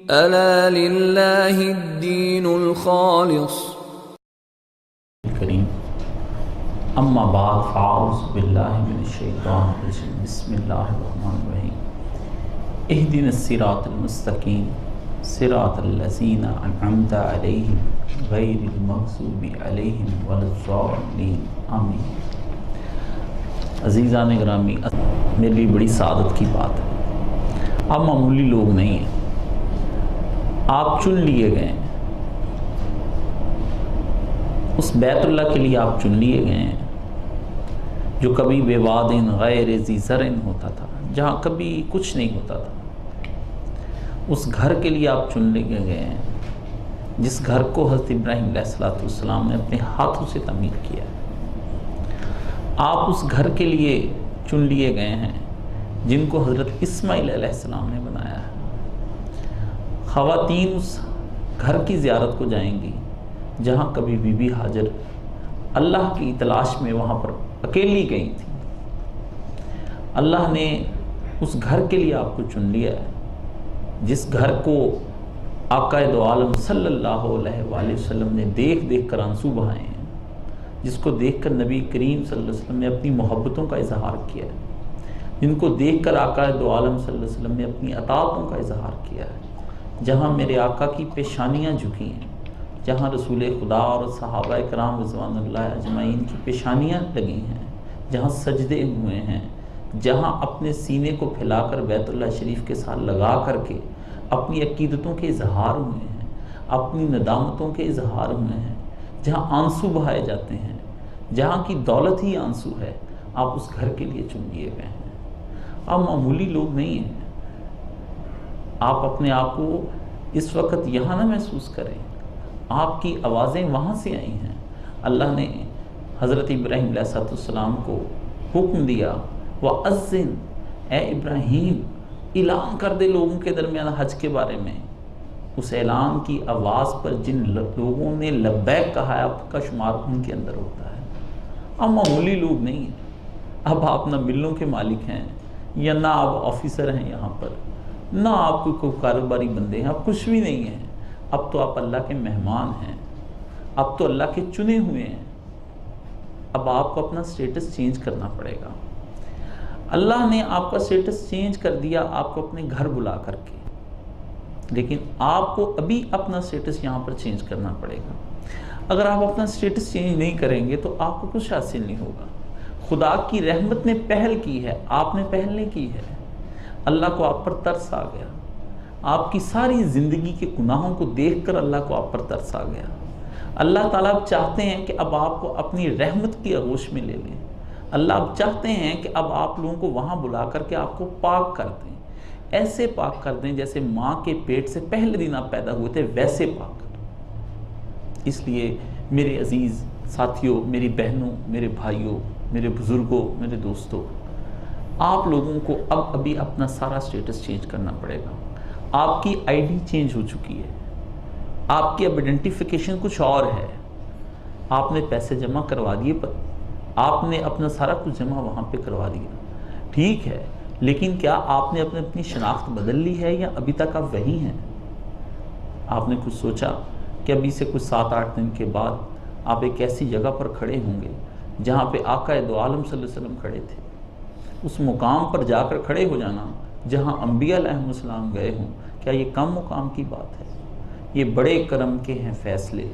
ألا لله الدين الخالص. کریم اما بعد فاعوذ باللہ من الشیطان الرجیم بسم اللہ الرحمن الرحیم اہدنا الصراط المستقیم صراط الذین انعمت علیہم غیر المغضوب علیہم ولا الضالین آمین۔ عزیزان گرامی، میرے لیے بڑی سعادت کی بات ہے، آپ معمولی لوگ نہیں ہیں، آپ چن لیے گئے ہیں، اس بیت اللہ کے لیے آپ چن لیے گئے ہیں جو کبھی بے وادٍ غیر ذی زرع ہوتا تھا، جہاں کبھی کچھ نہیں ہوتا تھا۔ اس گھر کے لیے آپ چن لیے گئے ہیں جس گھر کو حضرت ابراہیم علیہ السلام نے اپنے ہاتھوں سے تعمیر کیا۔ آپ اس گھر کے لیے چن لیے گئے ہیں جن کو حضرت اسماعیل علیہ السلام نے بنایا ہے۔ خواتین اس گھر کی زیارت کو جائیں گی جہاں کبھی بی بی ہاجر اللہ کی تلاش میں وہاں پر اکیلی گئی تھی۔ اللہ نے اس گھر کے لیے آپ کو چن لیا ہے جس گھر کو آقا دو عالم صلی اللہ علیہ وآلہ وسلم نے دیکھ دیکھ کر آنسو بہائے ہیں، جس کو دیکھ کر نبی کریم صلی اللہ علیہ وسلم نے اپنی محبتوں کا اظہار کیا ہے، جن کو دیکھ کر آقا دو عالم صلی اللہ علیہ وسلم نے اپنی اطاعتوں کا اظہار کیا ہے۔ جہاں میرے آقا کی پیشانیاں جھکی ہیں، جہاں رسول خدا اور صحابہ کرام رضوان اللہ اجمعین کی پیشانیاں لگی ہیں، جہاں سجدے ہوئے ہیں، جہاں اپنے سینے کو پھیلا کر بیت اللہ شریف کے ساتھ لگا کر کے اپنی عقیدتوں کے اظہار ہوئے ہیں، اپنی ندامتوں کے اظہار ہوئے ہیں، جہاں آنسو بہائے جاتے ہیں، جہاں کی دولت ہی آنسو ہے، آپ اس گھر کے لیے چن لیے گئے ہیں۔ آپ معمولی لوگ نہیں ہیں۔ آپ اپنے آپ کو اس وقت یہاں نہ محسوس کریں، آپ کی آوازیں وہاں سے آئی ہیں۔ اللہ نے حضرت ابراہیم علیہ السلام کو حکم دیا، وَأَذِّن، اے ابراہیم اعلان کر دے لوگوں کے درمیان حج کے بارے میں۔ اس اعلان کی آواز پر جن لوگوں نے لبیک کہا ہے، آپ کا شمار ان کے اندر ہوتا ہے۔ آپ معمولی لوگ نہیں ہیں۔ اب آپ نہ ملوں کے مالک ہیں، یا نہ آپ آفیسر ہیں یہاں پر، نہ آپ کوئی کاروباری بندے ہیں، آپ کچھ بھی نہیں ہیں۔ اب تو آپ اللہ کے مہمان ہیں، اب تو اللہ کے چنے ہوئے ہیں۔ اب آپ کو اپنا سٹیٹس چینج کرنا پڑے گا۔ اللہ نے آپ کا سٹیٹس چینج کر دیا آپ کو اپنے گھر بلا کر کے، لیکن آپ کو ابھی اپنا سٹیٹس یہاں پر چینج کرنا پڑے گا۔ اگر آپ اپنا سٹیٹس چینج نہیں کریں گے تو آپ کو کچھ حاصل نہیں ہوگا۔ خدا کی رحمت نے پہل کی ہے، آپ نے پہل نہیں کی ہے۔ اللہ کو آپ پر ترس آ گیا، آپ کی ساری زندگی کے گناہوں کو دیکھ کر اللہ کو آپ پر ترس آ گیا۔ اللہ تعالیٰ اب چاہتے ہیں کہ اب آپ کو اپنی رحمت کی آغوش میں لے لیں۔ اللہ اب چاہتے ہیں کہ اب آپ لوگوں کو وہاں بلا کر کے آپ کو پاک کر دیں، ایسے پاک کر دیں جیسے ماں کے پیٹ سے پہلے دن آپ پیدا ہوئے تھے، ویسے پاک کر دیں۔ اس لیے میرے عزیز ساتھیوں، میری بہنوں، میرے بھائیوں، میرے بزرگوں، میرے دوستوں، آپ لوگوں کو ابھی اپنا سارا سٹیٹس چینج کرنا پڑے گا۔ آپ کی آئی ڈی چینج ہو چکی ہے، آپ کی اب آئیڈینٹیفیکیشن کچھ اور ہے۔ آپ نے پیسے جمع کروا دیے، پر آپ نے اپنا سارا کچھ جمع وہاں پہ کروا دیا، ٹھیک ہے، لیکن کیا آپ نے اپنی شناخت بدل لی ہے یا ابھی تک آپ وہی ہیں؟ آپ نے کچھ سوچا کہ ابھی سے کچھ 7-8 دن کے بعد آپ ایک ایسی جگہ پر کھڑے ہوں گے جہاں پہ آقا دو عالم صلی اللہ علیہ وسلم کھڑے تھے۔ اس مقام پر جا کر کھڑے ہو جانا جہاں انبیاء علیہ السلام گئے ہوں، کیا یہ کم مقام کی بات ہے؟ یہ بڑے کرم کے ہیں فیصلے،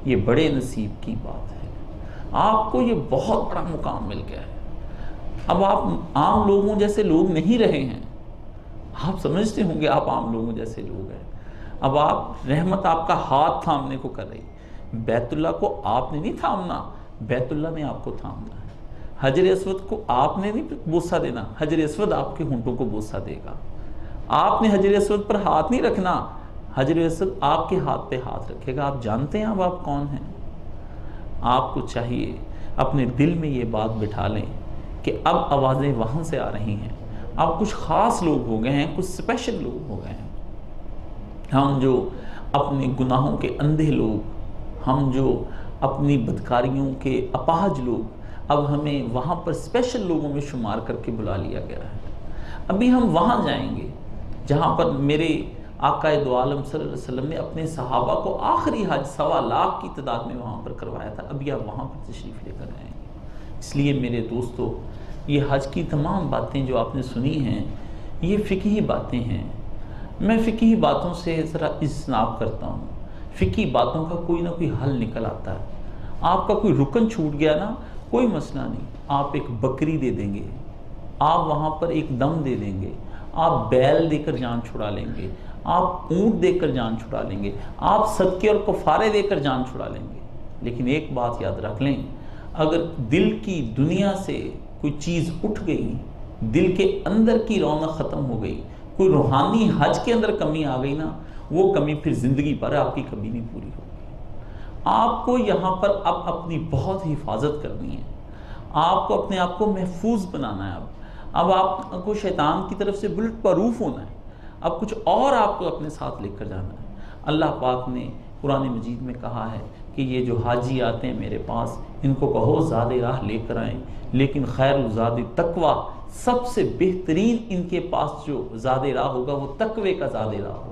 یہ بڑے نصیب کی بات ہے۔ آپ کو یہ بہت بڑا مقام مل گیا ہے۔ اب آپ عام لوگوں جیسے لوگ نہیں رہے ہیں، آپ سمجھتے ہوں گے آپ عام لوگوں جیسے لوگ ہیں۔ اب آپ رحمت آپ کا ہاتھ تھامنے کو کر رہی، بیت اللہ کو آپ نے نہیں تھامنا، بیت اللہ نے آپ کو تھامنا ہے۔ حجر اسود کو آپ نے نہیں بوسہ دینا، حجر اسود آپ کے ہونٹوں کو بوسہ دے گا۔ آپ نے حجر اسود پر ہاتھ نہیں رکھنا، حجر اسود آپ کے ہاتھ پہ ہاتھ رکھے گا۔ آپ جانتے ہیں اب آپ کون ہیں؟ آپ کو چاہیے اپنے دل میں یہ بات بٹھا لیں کہ اب آوازیں وہاں سے آ رہی ہیں، اب کچھ خاص لوگ ہو گئے ہیں، کچھ اسپیشل لوگ ہو گئے ہیں۔ ہم جو اپنے گناہوں کے اندھے لوگ، ہم جو اپنی بدکاریوں کے اپاہج لوگ، اب ہمیں وہاں پر اسپیشل لوگوں میں شمار کر کے بلا لیا گیا ہے۔ ابھی ہم وہاں جائیں گے جہاں پر میرے آقائے دو عالم صلی اللہ علیہ وسلم نے اپنے صحابہ کو آخری حج 1.25 لاکھ کی تعداد میں وہاں پر کروایا تھا. ابھی آپ وہاں پر تشریف لے کر آئیں گے. اس لیے میرے دوستو، یہ حج کی تمام باتیں جو آپ نے سنی ہیں یہ فقہی باتیں ہیں. میں فقہی باتوں سے ذرا اجتناب کرتا ہوں. فقہی باتوں کا کوئی نہ کوئی حل نکل آتا ہے. آپ کا کوئی رکن چھوٹ گیا نا، کوئی مسئلہ نہیں، آپ ایک بکری دے دیں گے، آپ وہاں پر ایک دم دے دیں گے، آپ بیل دے کر جان چھڑا لیں گے، آپ اونٹ دے کر جان چھڑا لیں گے، آپ صدقے اور کفارے دے کر جان چھڑا لیں گے. لیکن ایک بات یاد رکھ لیں، اگر دل کی دنیا سے کوئی چیز اٹھ گئی، دل کے اندر کی رونق ختم ہو گئی، کوئی روحانی حج کے اندر کمی آ گئی نا، وہ کمی پھر زندگی پر آپ کی کبھی نہیں پوری ہوگی. آپ کو یہاں پر اب اپنی بہت حفاظت کرنی ہے. آپ کو اپنے آپ کو محفوظ بنانا ہے. اب آپ کو شیطان کی طرف سے بلٹ پروف ہونا ہے. اب کچھ اور آپ کو اپنے ساتھ لے کر جانا ہے. اللہ پاک نے قرآن مجید میں کہا ہے کہ یہ جو حاجی آتے ہیں میرے پاس، ان کو کہو زاد راہ لے کر آئیں، لیکن خیر الزاد تقویٰ، سب سے بہترین ان کے پاس جو زاد راہ ہوگا وہ تقوی کا زاد راہ ہوگا.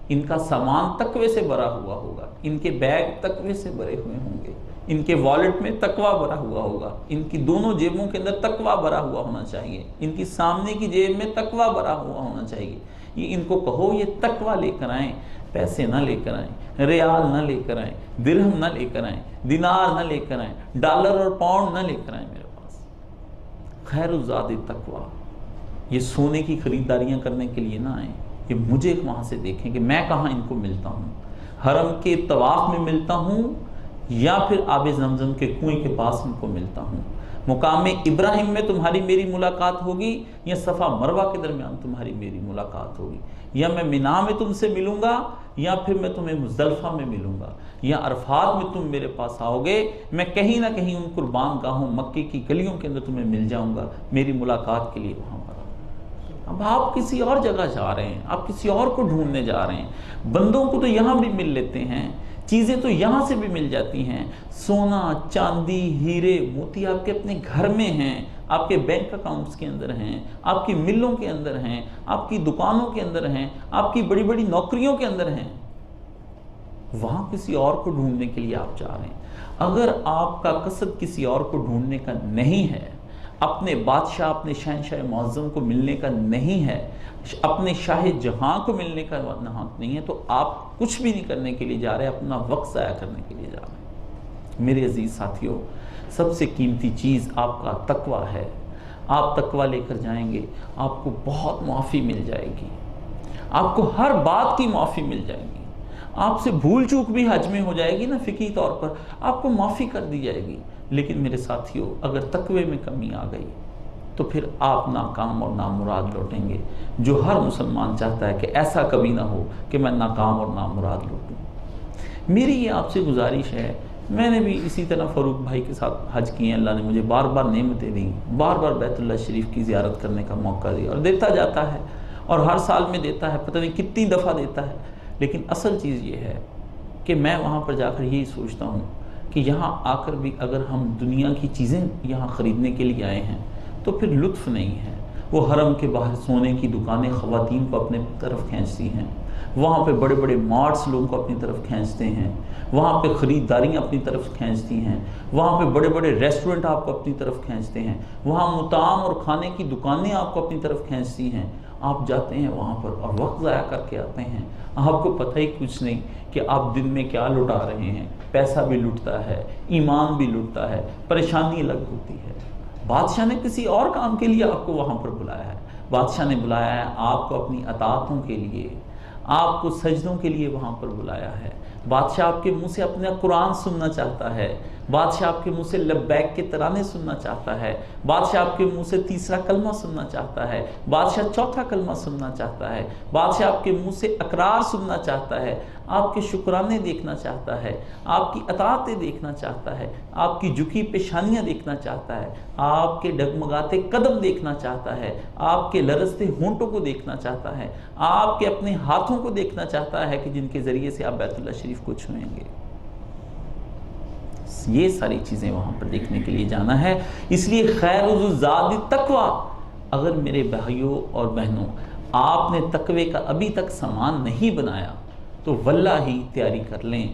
ان کا سامان تقوی سے بھرا ہوا ہوگا، ان کے بیگ تقوی سے بھرے ہوئے ہوں گے، ان کے والٹ میں تقویٰ بھرا ہوا ہوگا، ان کی دونوں جیبوں کے اندر تقویٰ بھرا ہوا ہونا چاہیے، ان کی سامنے کی جیب میں تقویٰ بھرا ہوا ہونا چاہیے. یہ ان کو کہو یہ تقویٰ لے کر آئیں، پیسے نہ لے کر آئیں، ریال نہ لے کر آئیں، درہم نہ لے کر آئیں، دینار نہ لے کر آئیں، ڈالر اور پاؤنڈ نہ لے کر آئیں میرے پاس. خیر الزاد تقویٰ. یہ سونے کی خریداریاں کرنے کے لیے نہ آئیں، یہ مجھے وہاں سے دیکھیں کہ میں کہاں ان کو ملتا ہوں. حرم کے طواف میں ملتا ہوں یا پھر آب زمزم کے کنویں کے پاس ان کو ملتا ہوں. مقام ابراہیم میں تمہاری میری ملاقات ہوگی یا صفا مروہ کے درمیان تمہاری میری ملاقات ہوگی، یا میں مینا میں تم سے ملوں گا یا پھر میں تمہیں مزدلفہ میں ملوں گا، یا عرفات میں تم میرے پاس آؤ گے، میں کہیں نہ کہیں ان قربان گاہوں مکے کی گلیوں کے اندر تمہیں مل جاؤں گا میری ملاقات کے لیے وہاں پر. اب آپ کسی اور جگہ جا رہے ہیں، آپ کسی اور کو ڈھونڈنے جا رہے ہیں. بندوں کو تو یہاں بھی مل لیتے ہیں، چیزیں تو یہاں سے بھی مل جاتی ہیں. سونا، چاندی، ہیرے، موتی آپ کے اپنے گھر میں ہیں، آپ کے بینک اکاؤنٹس کے اندر ہیں، آپ کی ملوں کے اندر ہیں، آپ کی دکانوں کے اندر ہیں، آپ کی بڑی بڑی نوکریوں کے اندر ہیں. وہاں کسی اور کو ڈھونڈنے کے لیے آپ جا رہے ہیں. اگر آپ کا قصد کسی اور کو ڈھونڈنے کا نہیں ہے، اپنے بادشاہ، اپنے شہنشاہ معظم کو ملنے کا نہیں ہے، اپنے شاہ جہاں کو ملنے کا نہیں ہے، تو آپ کچھ بھی نہیں کرنے کے لیے جا رہے ہیں، اپنا وقت ضائع کرنے کے لیے جا رہے ہیں. میرے عزیز ساتھیوں، سب سے قیمتی چیز آپ کا تقویٰ ہے. آپ تقویٰ لے کر جائیں گے، آپ کو بہت معافی مل جائے گی، آپ کو ہر بات کی معافی مل جائے گی. آپ سے بھول چوک بھی حج میں ہو جائے گی نا، فقہی طور پر آپ کو معافی کر دی جائے گی. لیکن میرے ساتھیوں، اگر تقوی میں کمی آ گئی تو پھر آپ ناکام اور نامراد لوٹیں گے، جو ہر مسلمان چاہتا ہے کہ ایسا کبھی نہ ہو کہ میں ناکام اور نامراد لوٹوں. میری یہ آپ سے گزارش ہے، میں نے بھی اسی طرح فاروق بھائی کے ساتھ حج کیے ہیں. اللہ نے مجھے بار بار نعمتیں دیں، بار بار بیت اللہ شریف کی زیارت کرنے کا موقع دیا، اور دیتا جاتا ہے، اور ہر سال میں دیتا ہے، پتہ نہیں کتنی دفعہ دیتا ہے. لیکن اصل چیز یہ ہے کہ میں وہاں پر جا کر یہی سوچتا ہوں کہ یہاں آ کر بھی اگر ہم دنیا کی چیزیں یہاں خریدنے کے لیے آئے ہیں تو پھر لطف نہیں ہے. وہ حرم کے باہر سونے کی دکانیں خواتین کو اپنے طرف کھینچتی ہیں، وہاں پہ بڑے بڑے مارٹس لوگوں کو اپنی طرف کھینچتے ہیں، وہاں پہ خریداریاں اپنی طرف کھینچتی ہیں، وہاں پہ بڑے بڑے ریسٹورنٹ آپ کو اپنی طرف کھینچتے ہیں، وہاں مطعم اور کھانے کی دکانیں آپ کو اپنی طرف کھینچتی ہیں. آپ جاتے ہیں وہاں پر اور وقت ضائع کر کے آتے ہیں، آپ کو پتہ ہی کچھ نہیں کہ آپ دن میں کیا لٹا رہے ہیں. پیسہ بھی لٹتا ہے، ایمان بھی لٹتا ہے، پریشانی الگ ہوتی ہے. بادشاہ نے کسی اور کام کے لیے آپ کو وہاں پر بلایا ہے. بادشاہ نے بلایا ہے آپ کو اپنی اطاعتوں کے لیے، آپ کو سجدوں کے لیے وہاں پر بلایا ہے. بادشاہ آپ کے منہ سے اپنا قرآن سننا چاہتا ہے، بادشاہ آپ کے منہ سے لبیک کے ترانے سننا چاہتا ہے، بادشاہ آپ کے منہ سے تیسرا کلمہ سننا چاہتا ہے، بادشاہ چوتھا کلمہ سننا چاہتا ہے، بادشاہ آپ کے منہ سے اقرار سننا چاہتا ہے، آپ کے شکرانے دیکھنا چاہتا ہے، آپ کی اطاعتیں دیکھنا چاہتا ہے، آپ کی جھکی پیشانیاں دیکھنا چاہتا ہے، آپ کے ڈگمگاتے قدم دیکھنا چاہتا ہے، آپ کے لرزتے ہونٹوں کو دیکھنا چاہتا ہے، آپ کے اپنے ہاتھوں کو دیکھنا چاہتا ہے کہ جن کے ذریعے سے آپ بیت اللہ شریف کو چھوئیں گے. یہ ساری چیزیں وہاں پر دیکھنے کے لیے جانا ہے. اس لیے خیر الزاد تقویٰ. اگر میرے بھائیوں اور بہنوں آپ نے تقوی کا ابھی تک سامان نہیں بنایا تو واللہ ہی تیاری کر لیں.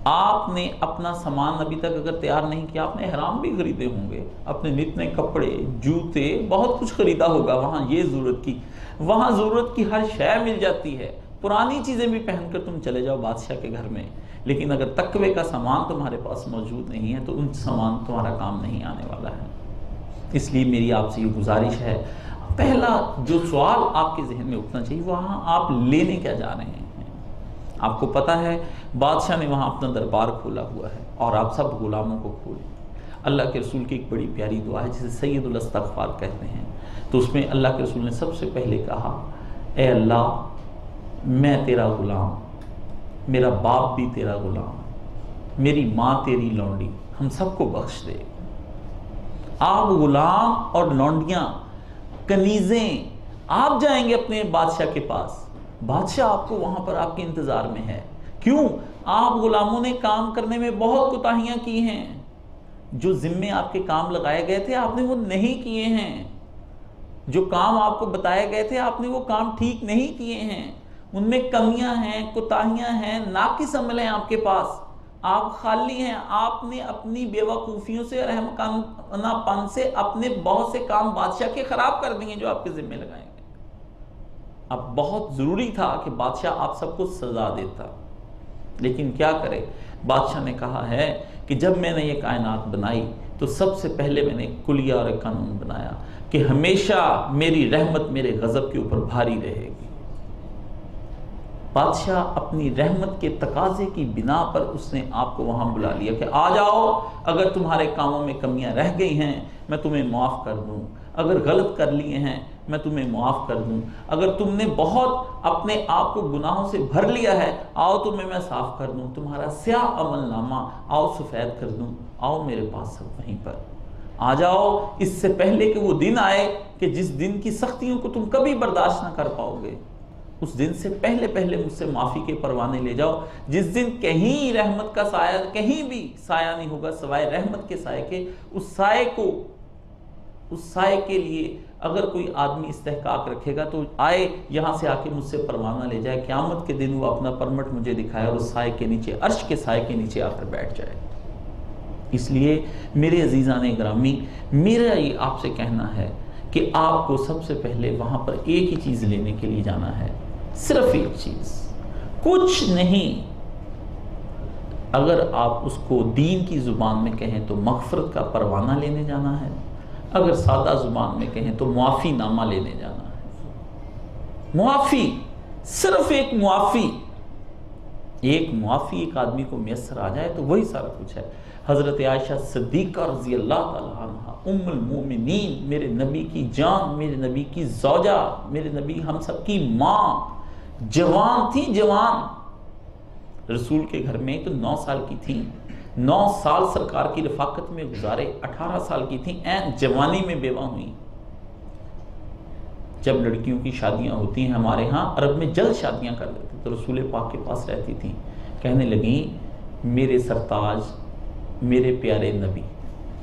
آپ نے اپنا سامان ابھی تک اگر تیار نہیں کیا، آپ نے احرام بھی خریدے ہوں گے، اپنے نت نئے کپڑے، جوتے، بہت کچھ خریدا ہوگا. وہاں یہ ضرورت کی ہر شے مل جاتی ہے. پرانی چیزیں بھی پہن کر تم چلے جاؤ بادشاہ کے گھر میں، لیکن اگر تقوی کا سامان تمہارے پاس موجود نہیں ہے تو ان سامان تمہارا کام نہیں آنے والا ہے. اس لیے میری آپ سے یہ گزارش ہے، پہلا جو سوال آپ کے ذہن میں اٹھنا چاہیے، وہاں آپ لینے کیا جا رہے ہیں. آپ کو پتا ہے بادشاہ نے وہاں اپنا دربار کھولا ہوا ہے اور آپ سب غلاموں کو کھولیں. اللہ کے رسول کی ایک بڑی پیاری دعا ہے جسے سید الاستغفار کہتے ہیں. تو اس میں اللہ کے رسول نے سب سے پہلے کہا، اے اللہ میں تیرا غلام، میرا باپ بھی تیرا غلام، میری ماں تیری لونڈی، ہم سب کو بخش دے. آپ غلام اور لونڈیاں، کنیزیں، آپ جائیں گے اپنے بادشاہ کے پاس، بادشاہ آپ کو وہاں پر آپ کے انتظار میں ہے. کیوں؟ آپ غلاموں نے کام کرنے میں بہت کوتاہیاں کی ہیں. جو ذمے آپ کے کام لگائے گئے تھے آپ نے وہ نہیں کیے ہیں. جو کام آپ کو بتائے گئے تھے آپ نے وہ کام ٹھیک نہیں کیے ہیں. ان میں کمیاں ہیں، کوتاہیاں ہیں، ناقص عمل ہیں آپ کے پاس. آپ خالی ہیں. آپ نے اپنی بے وقوفیوں سے، رحمانہ پن سے اپنے بہت سے کام بادشاہ کے خراب کر دیے جو آپ کے ذمے لگائے گئے. اب بہت ضروری تھا کہ بادشاہ آپ سب کو سزا دیتا، لیکن کیا کرے، بادشاہ نے کہا ہے کہ جب میں نے یہ کائنات بنائی تو سب سے پہلے میں نے ایک کلیہ اور ایک قانون بنایا کہ ہمیشہ میری رحمت میرے غضب کے اوپر بھاری رہے گی. بادشاہ اپنی رحمت کے تقاضے کی بنا پر اس نے آپ کو وہاں بلا لیا کہ آ جاؤ، اگر تمہارے کاموں میں کمیاں رہ گئی ہیں میں تمہیں معاف کر دوں، اگر غلط کر لیے ہیں میں تمہیں معاف کر دوں، اگر تم نے بہت اپنے آپ کو گناہوں سے بھر لیا ہے آؤ تمہیں میں صاف کر دوں، تمہارا سیاہ عمل نامہ آؤ سفید کر دوں، آؤ میرے پاس سب وہیں پر آ جاؤ. اس سے پہلے کہ وہ دن آئے کہ جس دن کی سختیوں کو تم کبھی برداشت نہ کر پاؤ گے، اس دن سے پہلے مجھ سے معافی کے پروانے لے جاؤ. جس دن کہیں رحمت کا سایہ، کہیں بھی سایہ نہیں ہوگا سوائے رحمت کے سائے کے، اس سائے کے لیے اگر کوئی آدمی استحقاق رکھے گا تو آئے یہاں سے آ کے مجھ سے پروانہ لے جائے. قیامت کے دن وہ اپنا پرمٹ مجھے دکھائے اور اس سائے کے نیچے، عرش کے سائے کے نیچے آ کر بیٹھ جائے. اس لیے میرے عزیزان گرامی، میرا یہ آپ سے کہنا ہے کہ آپ کو سب سے پہلے وہاں پر ایک ہی چیز لینے کے لیے جانا ہے، صرف ایک چیز، کچھ نہیں. اگر آپ اس کو دین کی زبان میں کہیں تو مغفرت کا پروانہ لینے جانا ہے، اگر سادہ زبان میں کہیں تو معافی نامہ لینے جانا ہے. معافی، صرف ایک معافی. ایک معافی ایک آدمی کو میسر آ جائے تو وہی سارا کچھ ہے. حضرت عائشہ صدیقہ رضی اللہ تعالیٰ عنہ، ام المومنین، میرے نبی کی جان، میرے نبی کی زوجہ، میرے نبی ہم سب کی ماں، جوان تھی، جوان. رسول کے گھر میں تو 9 سال کی تھیں، 9 سال سرکار کی رفاقت میں گزارے، 18 سال کی تھیں، عین جوانی میں بیوہ ہوئیں. جب لڑکیوں کی شادیاں ہوتی ہیں ہمارے ہاں عرب میں جلد شادیاں کر دیتے تو رسول پاک کے پاس رہتی تھیں، کہنے لگیں میرے سرتاج، میرے پیارے نبی.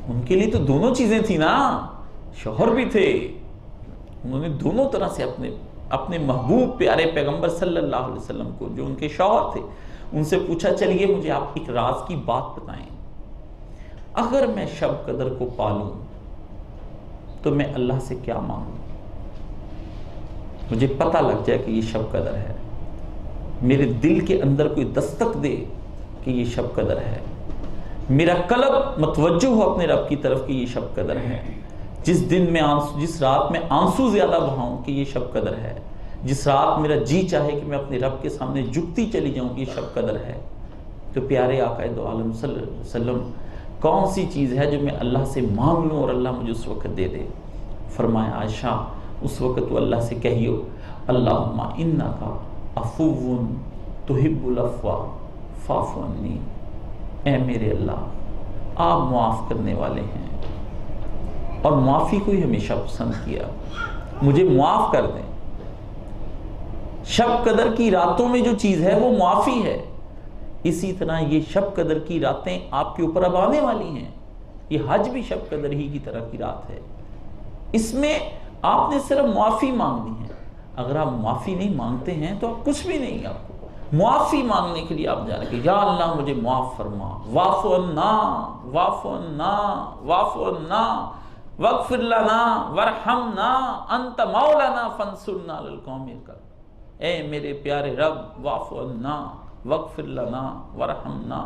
ان کے لیے تو دونوں چیزیں تھیں نا، شوہر بھی تھے، انہوں نے دونوں طرح سے اپنے محبوب پیارے پیغمبر صلی اللہ علیہ وسلم کو، جو ان کے شوہر تھے، ان سے پوچھا چلیے مجھے آپ ایک راز کی بات بتائیں، اگر میں شب قدر کو پالوں تو میں اللہ سے کیا مانگوں؟ مجھے پتہ لگ جائے کہ یہ شب قدر ہے، میرے دل کے اندر کوئی دستک دے کہ یہ شب قدر ہے، میرا قلب متوجہ ہو اپنے رب کی طرف کہ یہ شب قدر ہے، جس رات میں آنسو زیادہ بہاؤں کہ یہ شب قدر ہے، جس رات میرا جی چاہے کہ میں اپنے رب کے سامنے جھکتی چلی جاؤں یہ شب قدر ہے. تو پیارے آقا دو عالم صلی اللہ علیہ وسلم، کون سی چیز ہے جو میں اللہ سے مانگ لوں اور اللہ مجھے اس وقت دے دے؟ فرمایا عائشہ اس وقت تو اللہ سے کہیو اللہم انکا عفو تحب العفو فاعف عنی، اے میرے اللہ آپ معاف کرنے والے ہیں اور معافی کو ہی ہمیشہ پسند کیا، مجھے معاف کر دیں. شب قدر کی راتوں میں جو چیز ہے وہ معافی ہے. اسی طرح یہ شب قدر کی راتیں آپ کے اوپر اب آنے والی ہیں. یہ حج بھی شب قدر ہی کی طرح کی رات ہے. اس میں آپ نے صرف معافی مانگنی ہے. اگر آپ معافی نہیں مانگتے ہیں تو آپ کچھ بھی نہیں. آپ کو معافی مانگنے کے لیے آپ جا رہے کہ یا اللہ مجھے معاف فرما، واعف عنا واعف عنا واعف عنا واغفر لنا وارحمنا انت مولانا فانصرنا علی القوم الکافرین. اے میرے پیارے رب واعف عنا واغفر لنا وارحمنا،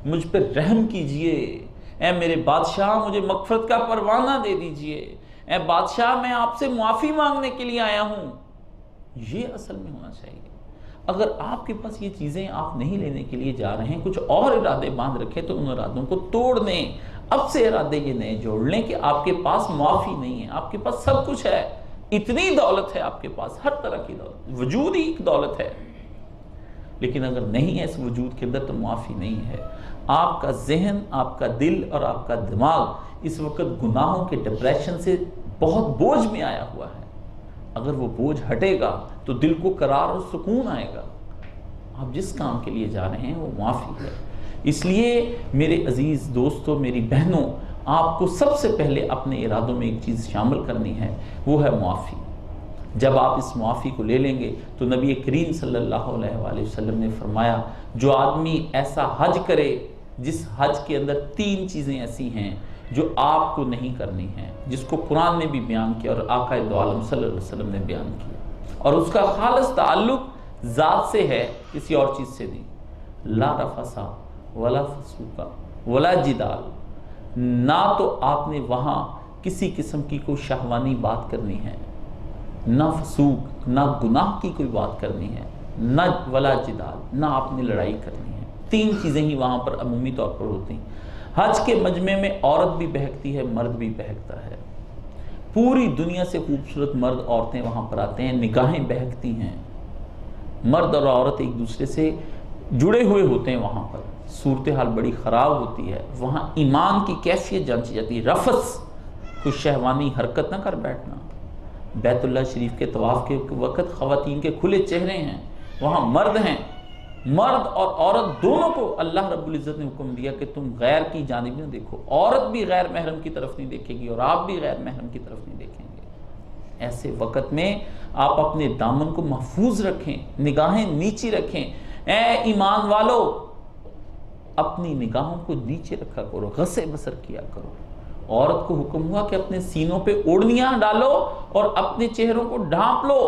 مجھ پر رحم کیجئے. اے میرے بادشاہ مجھے مغفرت کا پروانہ دے دیجئے. اے بادشاہ میں آپ سے معافی مانگنے کے لیے آیا ہوں. یہ اصل میں ہونا چاہیے. اگر آپ کے پاس یہ چیزیں آپ نہیں لینے کے لیے جا رہے ہیں، کچھ اور ارادے باندھ رکھے تو ان ارادوں کو توڑ دیں. اب سے ارادے یہ نئے جوڑ لیں کہ آپ کے پاس معافی نہیں ہے، آپ کے پاس سب کچھ ہے. اتنی دولت ہے آپ کے پاس، ہر طرح کی دولت، وجود ہی ایک دولت ہے. لیکن اگر نہیں ہے اس وجود کے اندر تو معافی نہیں ہے. آپ کا ذہن، آپ کا دل اور آپ کا دماغ اس وقت گناہوں کے ڈپریشن سے بہت بوجھ میں آیا ہوا ہے. اگر وہ بوجھ ہٹے گا تو دل کو قرار اور سکون آئے گا. آپ جس کام کے لیے جا رہے ہیں وہ معافی ہے. اس لیے میرے عزیز دوستوں، میری بہنوں، آپ کو سب سے پہلے اپنے ارادوں میں ایک چیز شامل کرنی ہے، وہ ہے معافی. جب آپ اس معافی کو لے لیں گے تو نبی کریم صلی اللہ علیہ وآلہ وسلم نے فرمایا، جو آدمی ایسا حج کرے جس حج کے اندر 3 چیزیں ایسی ہیں جو آپ کو نہیں کرنی ہیں، جس کو قرآن نے بھی بیان کیا اور آقا دو عالم صلی اللہ علیہ وسلم نے بیان کیا، اور اس کا خالص تعلق ذات سے ہے، کسی اور چیز سے نہیں. لا رفسا ولا فسوقا ولا جدال. نہ تو آپ نے وہاں کسی قسم کی کوئی شہوانی بات کرنی ہے، نہ فسوق، نہ گناہ کی کوئی بات کرنی ہے، نہ ولا جدال، نہ آپ نے لڑائی کرنی ہے. 3 چیزیں ہی وہاں پر عمومی طور پر ہوتی ہیں. حج کے مجمع میں عورت بھی بہکتی ہے، مرد بھی بہکتا ہے. پوری دنیا سے خوبصورت مرد عورتیں وہاں پر آتے ہیں، نگاہیں بہکتی ہیں. مرد اور عورت ایک دوسرے سے جڑے ہوئے ہوتے ہیں. وہاں پر صورتحال بڑی خراب ہوتی ہے. وہاں ایمان کی کیفیت جانچی جاتی ہے. رفث، کوئی شہوانی حرکت نہ کر بیٹھنا. بیت اللہ شریف کے طواف کے وقت خواتین کے کھلے چہرے ہیں، وہاں مرد ہیں. مرد اور عورت دونوں کو اللہ رب العزت نے حکم دیا کہ تم غیر کی جانب نہ دیکھو. عورت بھی غیر محرم کی طرف نہیں دیکھے گی اور آپ بھی غیر محرم کی طرف نہیں دیکھیں گے. ایسے وقت میں آپ اپنے دامن کو محفوظ رکھیں، نگاہیں نیچی رکھیں. اے ایمان والو، اپنی نگاہوں کو نیچے رکھا کرو، غص بصر کیا کرو. عورت کو حکم ہوا کہ اپنے سینوں پہ اوڑھنیاں ڈالو اور اپنے چہروں کو ڈھانپ لو.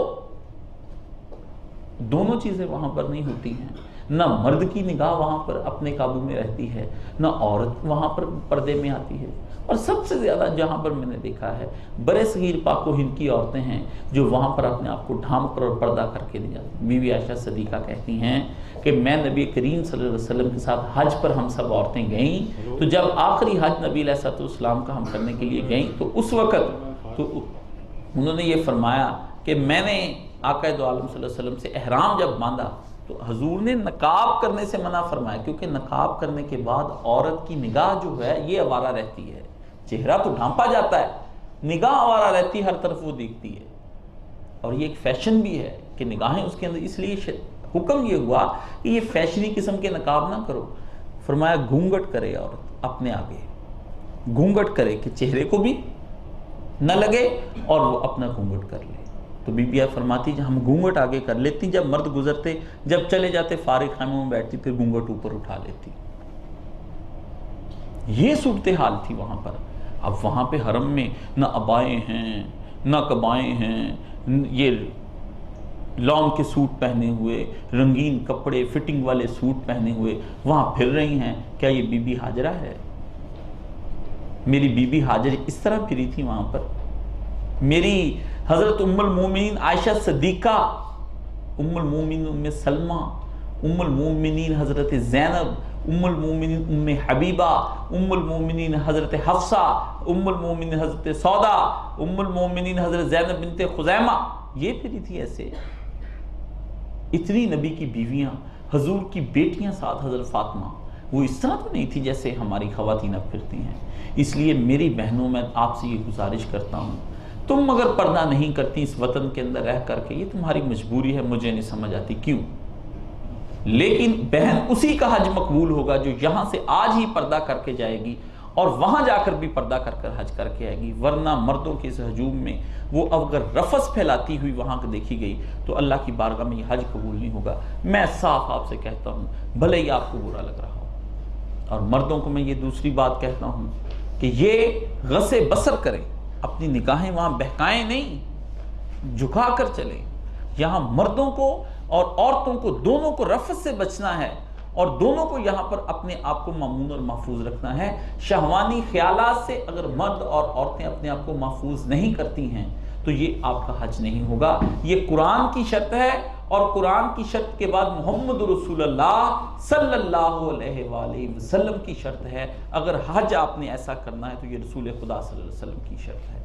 دونوں چیزیں وہاں پر نہیں ہوتی ہیں. نہ مرد کی نگاہ وہاں پر اپنے قابو میں رہتی ہے، نہ عورت وہاں پر پردے میں آتی ہے. اور سب سے زیادہ جہاں پر میں نے دیکھا ہے، برے صغیر پاک و ہند کی عورتیں ہیں جو وہاں پر اپنے آپ کو ڈھانپ کر اور پردہ کر کے نہیں جاتی. بی بی عائشہ صدیقہ کہتی ہیں کہ میں نبی کریم صلی اللہ علیہ وسلم کے ساتھ حج پر ہم سب عورتیں گئیں، تو جب آخری حج نبی علیہ الصلوۃ والسلام کا ہم کرنے کے لیے گئیں تو اس وقت تو انہوں نے یہ فرمایا کہ میں نے آقا دو عالم صلی اللہ علیہ وسلم سے احرام جب باندھا تو حضور نے نقاب کرنے سے منع فرمایا، کیونکہ نقاب کرنے کے بعد عورت کی نگاہ جو ہے یہ آوارہ رہتی ہے. چہرہ تو ڈھانپا جاتا ہے، نگاہ آوارہ رہتی ہے، ہر طرف وہ دیکھتی ہے. اور یہ ایک فیشن بھی ہے کہ نگاہیں اس کے اندر، اس لیے حکم یہ ہوا کہ یہ فیشنی قسم کے نقاب نہ کرو. فرمایا گھونگھٹ کرے عورت اپنے آگے، گھونگھٹ کرے کہ چہرے کو بھی نہ لگے اور وہ اپنا گھونگھٹ کر لے. تو بی بی فرماتی جب ہم گھونگھٹ آگے کر لیتی، جب مرد گزرتے، جب چلے جاتے فارغ خیموں میں بیٹھتی، پھر گھونگھٹ اوپر اٹھا لیتی. یہ صورتحال تھی وہاں پر. اب وہاں پہ حرم میں نہ ابائیں ہیں نہ کبائیں ہیں، یہ لان کے سوٹ پہنے ہوئے، رنگین کپڑے، فٹنگ والے سوٹ پہنے ہوئے وہاں پھر رہی ہیں. کیا یہ بی بی ہاجرہ ہے؟ میری بی بی ہاجر اس طرح پھری تھی وہاں پر. میری حضرت ام المومنین عائشہ صدیقہ، ام المومنین ام سلمہ، ام المومنین حضرت زینب، ام المومنین ام حبیبہ، ام المومنین حضرت حفصہ، ام المومنین حضرت سودا، ام المومنین حضرت زینب بنت خزیمہ، یہ پھری تھی ایسے. اتنی نبی کی بیویاں، حضور کی بیٹیاں ساتھ حضرت فاطمہ، وہ اس طرح تو نہیں تھی جیسے ہماری خواتین اب پھرتی ہیں. اس لیے میری بہنوں میں آپ سے یہ گزارش کرتا ہوں، تم اگر پردہ نہیں کرتی اس وطن کے اندر رہ کر کے، یہ تمہاری مجبوری ہے، مجھے نہیں سمجھ آتی کیوں. لیکن بہن اسی کا حج مقبول ہوگا جو یہاں سے آج ہی پردہ کر کے جائے گی اور وہاں جا کر بھی پردہ کر کر حج کر کے آئے گی، ورنہ مردوں کے اس ہجوم میں وہ اگر رفث پھیلاتی ہوئی وہاں کو دیکھی گئی تو اللہ کی بارگاہ میں یہ حج قبول نہیں ہوگا۔ میں صاف آپ سے کہتا ہوں، بھلے ہی آپ کو برا لگ رہا ہو، اور مردوں کو میں یہ دوسری بات کہتا ہوں کہ یہ غض بصر کریں، اپنی نگاہیں وہاں بہکائیں نہیں، جھکا کر چلیں۔ یہاں مردوں کو اور عورتوں کو دونوں کو رفث سے بچنا ہے، اور دونوں کو یہاں پر اپنے آپ کو مامون اور محفوظ رکھنا ہے۔ شہوانی خیالات سے اگر مرد اور عورتیں اپنے آپ کو محفوظ نہیں کرتی ہیں تو یہ آپ کا حج نہیں ہوگا۔ یہ قرآن کی شرط ہے، اور قرآن کی شرط کے بعد محمد رسول اللہ صلی اللہ علیہ وآلہ وسلم کی شرط ہے۔ اگر حج آپ نے ایسا کرنا ہے تو یہ رسول خدا صلی اللہ علیہ وسلم کی شرط ہے۔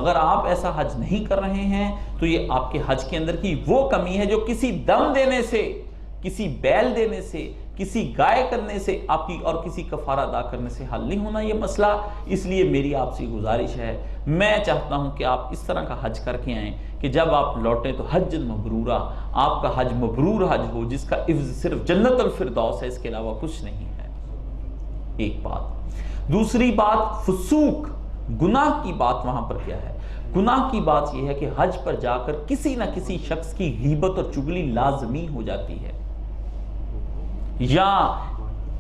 اگر آپ ایسا حج نہیں کر رہے ہیں تو یہ آپ کے حج کے اندر کی وہ کمی ہے جو کسی دم دینے سے، کسی بیل دینے سے، کسی گائے کرنے سے آپ کی، اور کسی کفارہ ادا کرنے سے حل نہیں ہونا یہ مسئلہ۔ اس لیے میری آپ سے گزارش ہے، میں چاہتا ہوں کہ آپ اس طرح کا حج کر کے آئیں کہ جب آپ لوٹیں تو حج مبرورہ، آپ کا حج مبرور حج ہو، جس کا عوض صرف جنت الفردوس ہے، اس کے علاوہ کچھ نہیں ہے۔ ایک بات۔ دوسری بات، فسوق، گناہ کی بات وہاں پر کیا ہے؟ گناہ کی بات یہ ہے کہ حج پر جا کر کسی نہ کسی شخص کی غیبت اور چغلی لازمی ہو جاتی ہے، یا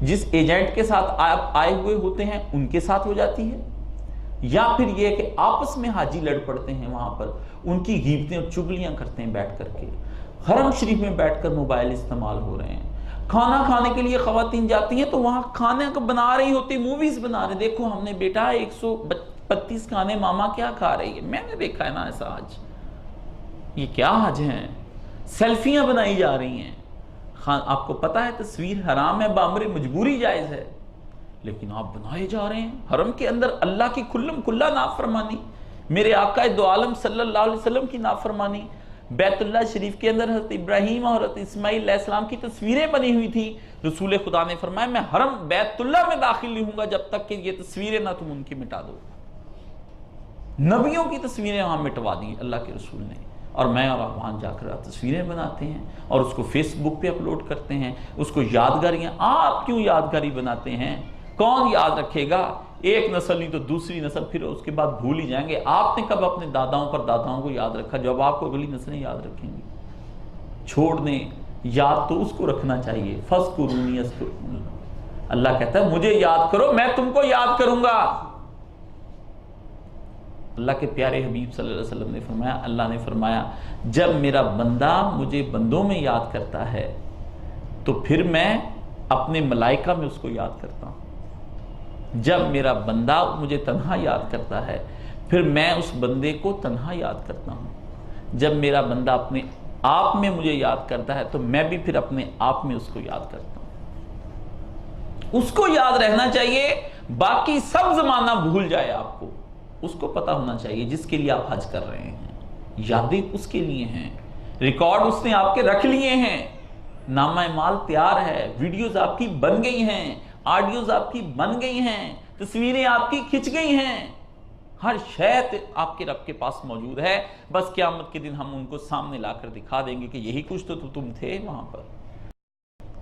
جس ایجنٹ کے ساتھ آپ آئے ہوئے ہوتے ہیں ان کے ساتھ ہو جاتی ہے، یا پھر یہ کہ آپس میں حاجی لڑ پڑتے ہیں، وہاں پر ان کی غیبتیں اور چغلیاں کرتے ہیں بیٹھ کر کے۔ حرم شریف میں بیٹھ کر موبائل استعمال ہو رہے ہیں، کھانا کھانے کے لیے خواتین جاتی ہیں تو وہاں کھانے کو بنا رہی ہوتی، موویز بنا رہے، دیکھو ہم نے بیٹا 132 کھانے ماما کیا کھا رہی ہے، میں نے دیکھا ہے نا ایسا حج۔ یہ کیا حج ہیں؟ سیلفیاں بنائی جا رہی ہیں۔ آپ کو پتا ہے تصویر حرام ہے، بامر مجبوری جائز ہے، لیکن آپ بنائے جا رہے ہیں حرم کے اندر۔ اللہ کی کھلم کھلا نافرمانی، میرے آقا دو عالم صلی اللہ علیہ وسلم کی نافرمانی۔ بیت اللہ شریف کے اندر حضرت ابراہیم اور حضرت اسماعیل علیہ السلام کی تصویریں بنی ہوئی تھی، رسول خدا نے فرمایا میں حرم بیت اللہ میں داخل نہیں ہوں گا جب تک کہ یہ تصویریں نہ تم ان کی مٹا دو۔ نبیوں کی تصویریں وہاں مٹوا دی اللہ کے رسول نے، اور میں اور آپ وہاں جا کر تصویریں بناتے ہیں اور اس کو فیس بک پہ اپلوڈ کرتے ہیں، اس کو یادگاریاں۔ آپ کیوں یادگاری بناتے ہیں؟ کون یاد رکھے گا؟ ایک نسل نہیں تو دوسری نسل، پھر اس کے بعد بھول ہی جائیں گے۔ آپ نے کب اپنے داداؤں پر داداؤں کو یاد رکھا؟ جب آپ کو اگلی نسلیں یاد رکھیں گی۔ چھوڑ دیں، یاد تو اس کو رکھنا چاہیے۔ فَاذْكُرُونِی أَذْكُرْكُم، اللہ کہتا ہے مجھے یاد کرو میں تم کو یاد کروں گا۔ اللہ کے پیارے حبیب صلی اللہ علیہ وسلم نے فرمایا، اللہ نے فرمایا جب میرا بندہ مجھے بندوں میں یاد کرتا ہے تو پھر میں اپنے ملائکہ میں اس کو یاد کرتا ہوں۔ جب میرا بندہ مجھے تنہا یاد کرتا ہے پھر میں اس بندے کو تنہا یاد کرتا ہوں۔ جب میرا بندہ اپنے آپ میں مجھے یاد کرتا ہے تو میں بھی پھر اپنے آپ میں اس کو یاد کرتا ہوں۔ اس کو یاد رہنا چاہیے، باقی سب زمانہ بھول جائے آپ کو، اس کو پتا ہونا چاہیے جس کے لیے آپ حج کر رہے ہیں۔ یادیں اس کے لیے ہیں، ریکارڈ اس نے آپ کے رکھ لیے ہیں، نامہ مال تیار ہے، ویڈیوز آپ کی بن گئی ہیں، آڈیوز آپ کی بن گئی ہیں، تصویریں آپ کی کھچ گئی ہیں، ہر شے آپ کے رب کے پاس موجود ہے۔ بس قیامت کے دن ہم ان کو سامنے لا کر دکھا دیں گے کہ یہی کچھ تو تم تھے وہاں پر۔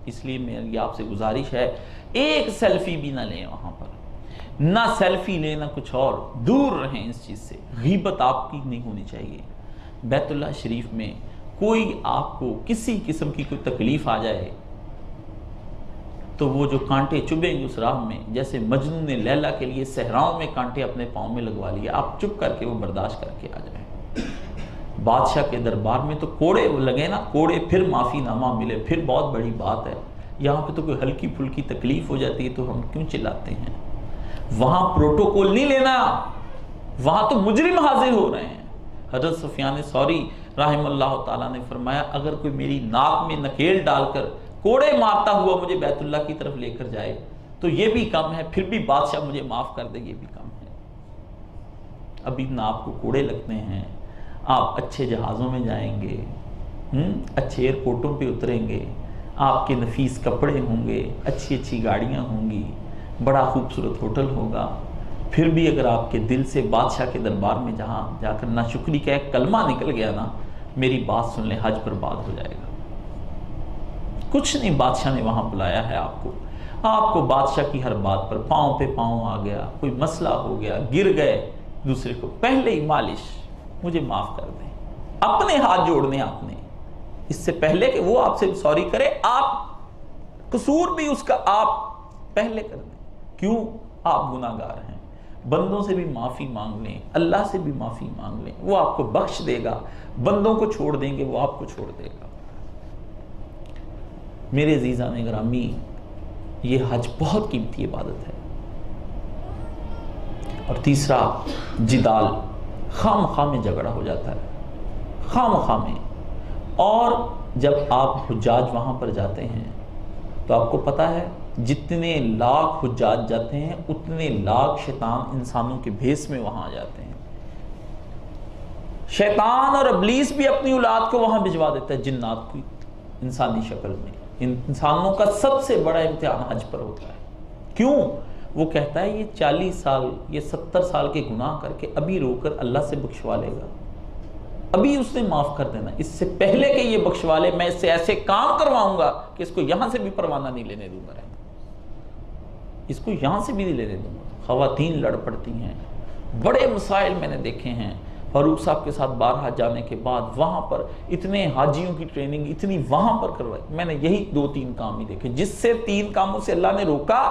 اس لیے میری آپ سے گزارش ہے ایک سیلفی بھی نہ لیں وہاں پر، نہ سیلفی لیں نہ کچھ اور، دور رہیں اس چیز سے۔ غیبت آپ کی نہیں ہونی چاہیے۔ بیت اللہ شریف میں کوئی آپ کو کسی قسم کی کوئی تکلیف آ جائے تو وہ جو کانٹے چبھیں گے اس راہ میں، جیسے مجنون نے لیلا کے لیے صحراؤں میں کانٹے اپنے پاؤں میں لگوا لیے، آپ چپ کر کے وہ برداشت کر کے آ جائیں۔ بادشاہ کے دربار میں تو کوڑے لگے نا، کوڑے پھر معافی نامہ ملے، پھر بہت بڑی بات ہے۔ یہاں پہ تو کوئی ہلکی پھلکی تکلیف ہو جاتی ہے تو ہم کیوں چلاتے ہیں؟ وہاں پروٹوکول نہیں لینا، وہاں تو مجرم حاضر ہو رہے ہیں۔ حضرت سفیان ثوری رحم اللہ تعالیٰ نے فرمایا اگر کوئی میری ناک میں نکیل ڈال کر کوڑے مارتا ہوا مجھے بیت اللہ کی طرف لے کر جائے تو یہ بھی کم ہے، پھر بھی بادشاہ مجھے معاف کر دے، یہ بھی کم ہے۔ ابھی نہ آپ کو کوڑے لگتے ہیں، آپ اچھے جہازوں میں جائیں گے، اچھے ایئرپورٹوں پہ اتریں گے، آپ کے نفیس کپڑے ہوں گے، اچھی اچھی گاڑیاں ہوں گی، بڑا خوبصورت ہوٹل ہوگا، پھر بھی اگر آپ کے دل سے بادشاہ کے دربار میں جہاں جا کر ناشکری کا ایک کلمہ نکل گیا نا، میری بات سن لیں، حج برباد ہو جائے گا۔ کچھ نہیں، بادشاہ نے وہاں بلایا ہے آپ کو، آپ کو بادشاہ کی ہر بات پر پاؤں پہ پاؤں آ گیا، کوئی مسئلہ ہو گیا، گر گئے، دوسرے کو پہلے ہی مالش، مجھے معاف کر دیں، اپنے ہاتھ جوڑنے آپ نے، اس سے پہلے کہ وہ آپ سے سوری کرے، آپ قصور بھی اس کا آپ پہلے کر دیں۔ کیوں؟ آپ گناہ گار ہیں۔ بندوں سے بھی معافی مانگ لیں، اللہ سے بھی معافی مانگ لیں، وہ آپ کو بخش دے گا۔ بندوں کو چھوڑ دیں گے، وہ آپ کو چھوڑ دے گا۔ میرے عزیزان گرامی، یہ حج بہت قیمتی عبادت ہے۔ اور تیسرا، جدال، خام خواہ میں جھگڑا ہو جاتا ہے، خام خواہ میں۔ اور جب آپ حجاج وہاں پر جاتے ہیں تو آپ کو پتا ہے جتنے لاکھ حجاج جاتے ہیں اتنے لاکھ شیطان انسانوں کے بھیس میں وہاں آ جاتے ہیں۔ شیطان اور ابلیس بھی اپنی اولاد کو وہاں بھجوا دیتا ہے، جنات کی انسانی شکل میں۔ انسانوں کا سب سے بڑا امتحان حج پر ہوتا ہے۔ کیوں؟ وہ کہتا ہے یہ 40 سال، یہ 70 سال کے گناہ کر کے ابھی رو کر اللہ سے بخشوا لے گا، ابھی اس نے معاف کر دینا، اس سے پہلے کہ یہ بخشوا لے میں اس سے ایسے کام کرواؤں گا کہ اس کو یہاں سے بھی پروانہ نہیں لینے دوں گا، اس کو یہاں سے بھی نہیں لینے دوں گا۔ خواتین لڑ پڑتی ہیں، بڑے مسائل میں نے دیکھے ہیں۔ فاروق صاحب کے ساتھ بارہا جانے کے بعد وہاں پر اتنے حاجیوں کی ٹریننگ اتنی وہاں پر کروائی، میں نے یہی 2-3 کام ہی دیکھے۔ جس سے 3 کاموں سے اللہ نے روکا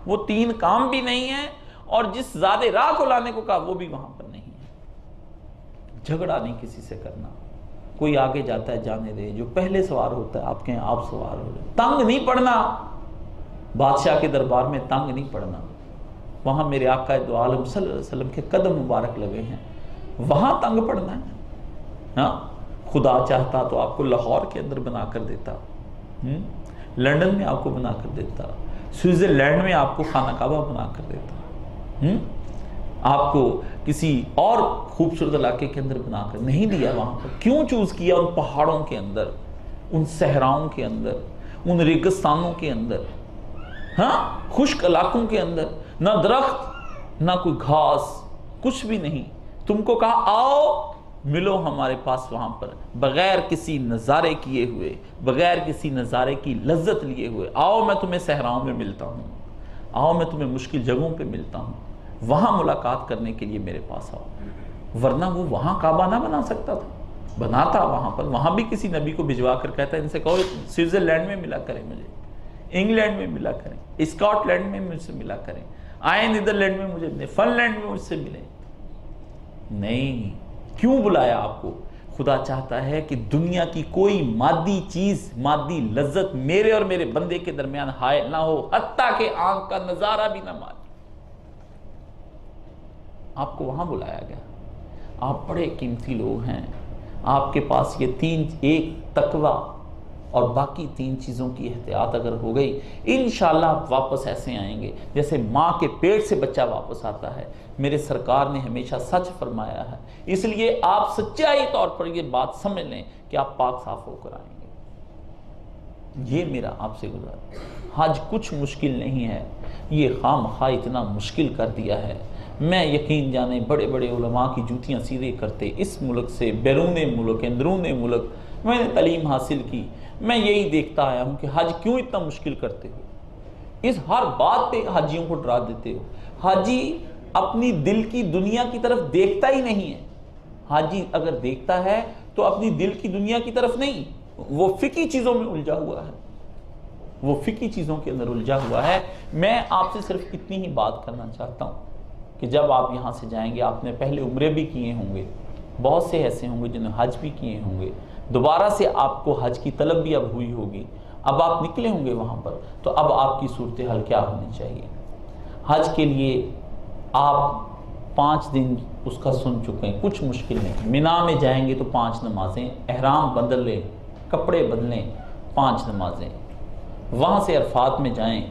وہ 3 کام بھی نہیں ہیں، اور جس زیادہ راہ کو لانے کو کہا وہ بھی وہاں پر نہیں ہے۔ جھگڑا نہیں کسی سے کرنا، کوئی آگے جاتا ہے جانے دے، جو پہلے سوار ہوتا ہے آپ کہیں آپ سوار ہو جائیں۔ تنگ نہیں پڑنا، بادشاہ کے دربار میں تنگ نہیں پڑنا۔ وہاں میرے آقا دو عالم صلی اللہ علیہ وسلم کے قدم مبارک لگے ہیں، وہاں تنگ پڑنا ہے؟ ہاں، خدا چاہتا تو آپ کو لاہور کے اندر بنا کر دیتا، لندن میں آپ کو بنا کر دیتا، سوئٹزرلینڈ میں آپ کو خانہ کعبہ بنا کر دیتا، آپ کو کسی اور خوبصورت علاقے کے اندر بنا کر نہیں دیا۔ وہاں پر کیوں چوز کیا؟ ان پہاڑوں کے اندر، ان صحراؤں کے اندر، ان ریگستانوں کے اندر، ہاں، خشک علاقوں کے اندر، نہ درخت نہ کوئی گھاس، کچھ بھی نہیں۔ تم کو کہا آؤ ملو ہمارے پاس وہاں پر، بغیر کسی نظارے کیے ہوئے، بغیر کسی نظارے کی لذت لیے ہوئے، آؤ میں تمہیں صحراؤں میں ملتا ہوں، آؤ میں تمہیں مشکل جگہوں پہ ملتا ہوں، وہاں ملاقات کرنے کے لیے میرے پاس آؤ۔ ورنہ وہ وہاں کعبہ نہ بنا سکتا تھا، بناتا وہاں پر، وہاں بھی کسی نبی کو بھجوا کر کہتا ہے ان سے کہو سوئٹزرلینڈ میں ملا کریں مجھے، انگلینڈ میں ملا کریں، اسکاٹ لینڈ میں مجھ سے ملا کریں، آئیں نیدرلینڈ میں مجھے ملیں، فن لینڈ میں مجھ سے ملیں۔ نہیں، کیوں بلایا آپ کو؟ خدا چاہتا ہے کہ دنیا کی کوئی مادی چیز، مادی لذت میرے اور میرے بندے کے درمیان حائل نہ ہو، حتیٰ کہ آنکھ کا نظارہ بھی نہ مارے۔ آپ کو وہاں بلایا گیا، آپ بڑے قیمتی لوگ ہیں، آپ کے پاس یہ 3، ایک تقوی اور باقی 3 چیزوں کی احتیاط اگر ہو گئی، انشاءاللہ آپ واپس ایسے آئیں گے جیسے ماں کے پیٹ سے بچہ واپس آتا ہے۔ میرے سرکار نے ہمیشہ سچ فرمایا ہے، اس لیے آپ سچائی طور پر یہ بات سمجھ لیں کہ آپ پاک صاف ہو کر آئیں گے۔ یہ میرا آپ سے گزارش۔ حج کچھ مشکل نہیں ہے، یہ خام خواہ اتنا مشکل کر دیا ہے۔ میں یقین جانے بڑے بڑے علماء کی جوتیاں سیدھے کرتے، اس ملک سے بیرون ملک، اندرون ملک میں نے تعلیم حاصل کی، میں یہی دیکھتا آیا ہوں کہ حج کیوں اتنا مشکل کرتے ہو، اس ہر بات پہ حاجیوں کو ڈرا دیتے ہو۔ حاجی اپنی دل کی دنیا کی طرف دیکھتا ہی نہیں ہے، حاجی اگر دیکھتا ہے تو اپنی دل کی دنیا کی طرف نہیں، وہ فقہی چیزوں میں الجھا ہوا ہے، وہ فقہی چیزوں کے اندر الجھا ہوا ہے۔ میں آپ سے صرف اتنی ہی بات کرنا چاہتا ہوں کہ جب آپ یہاں سے جائیں گے، آپ نے پہلے عمرے بھی کیے ہوں گے، بہت سے ایسے ہوں گے جنہوں نے حج بھی کیے ہوں گے، دوبارہ سے آپ کو حج کی طلب بھی اب ہوئی ہوگی، اب آپ نکلے ہوں گے وہاں پر، تو اب آپ کی صورتحال کیا ہونی چاہیے؟ حج کے لیے آپ 5 دن اس کا سن چکے ہیں، کچھ مشکل نہیں۔ مینا میں جائیں گے تو 5 نمازیں، احرام بدل لیں، کپڑے بدلیں، 5 نمازیں۔ وہاں سے عرفات میں جائیں،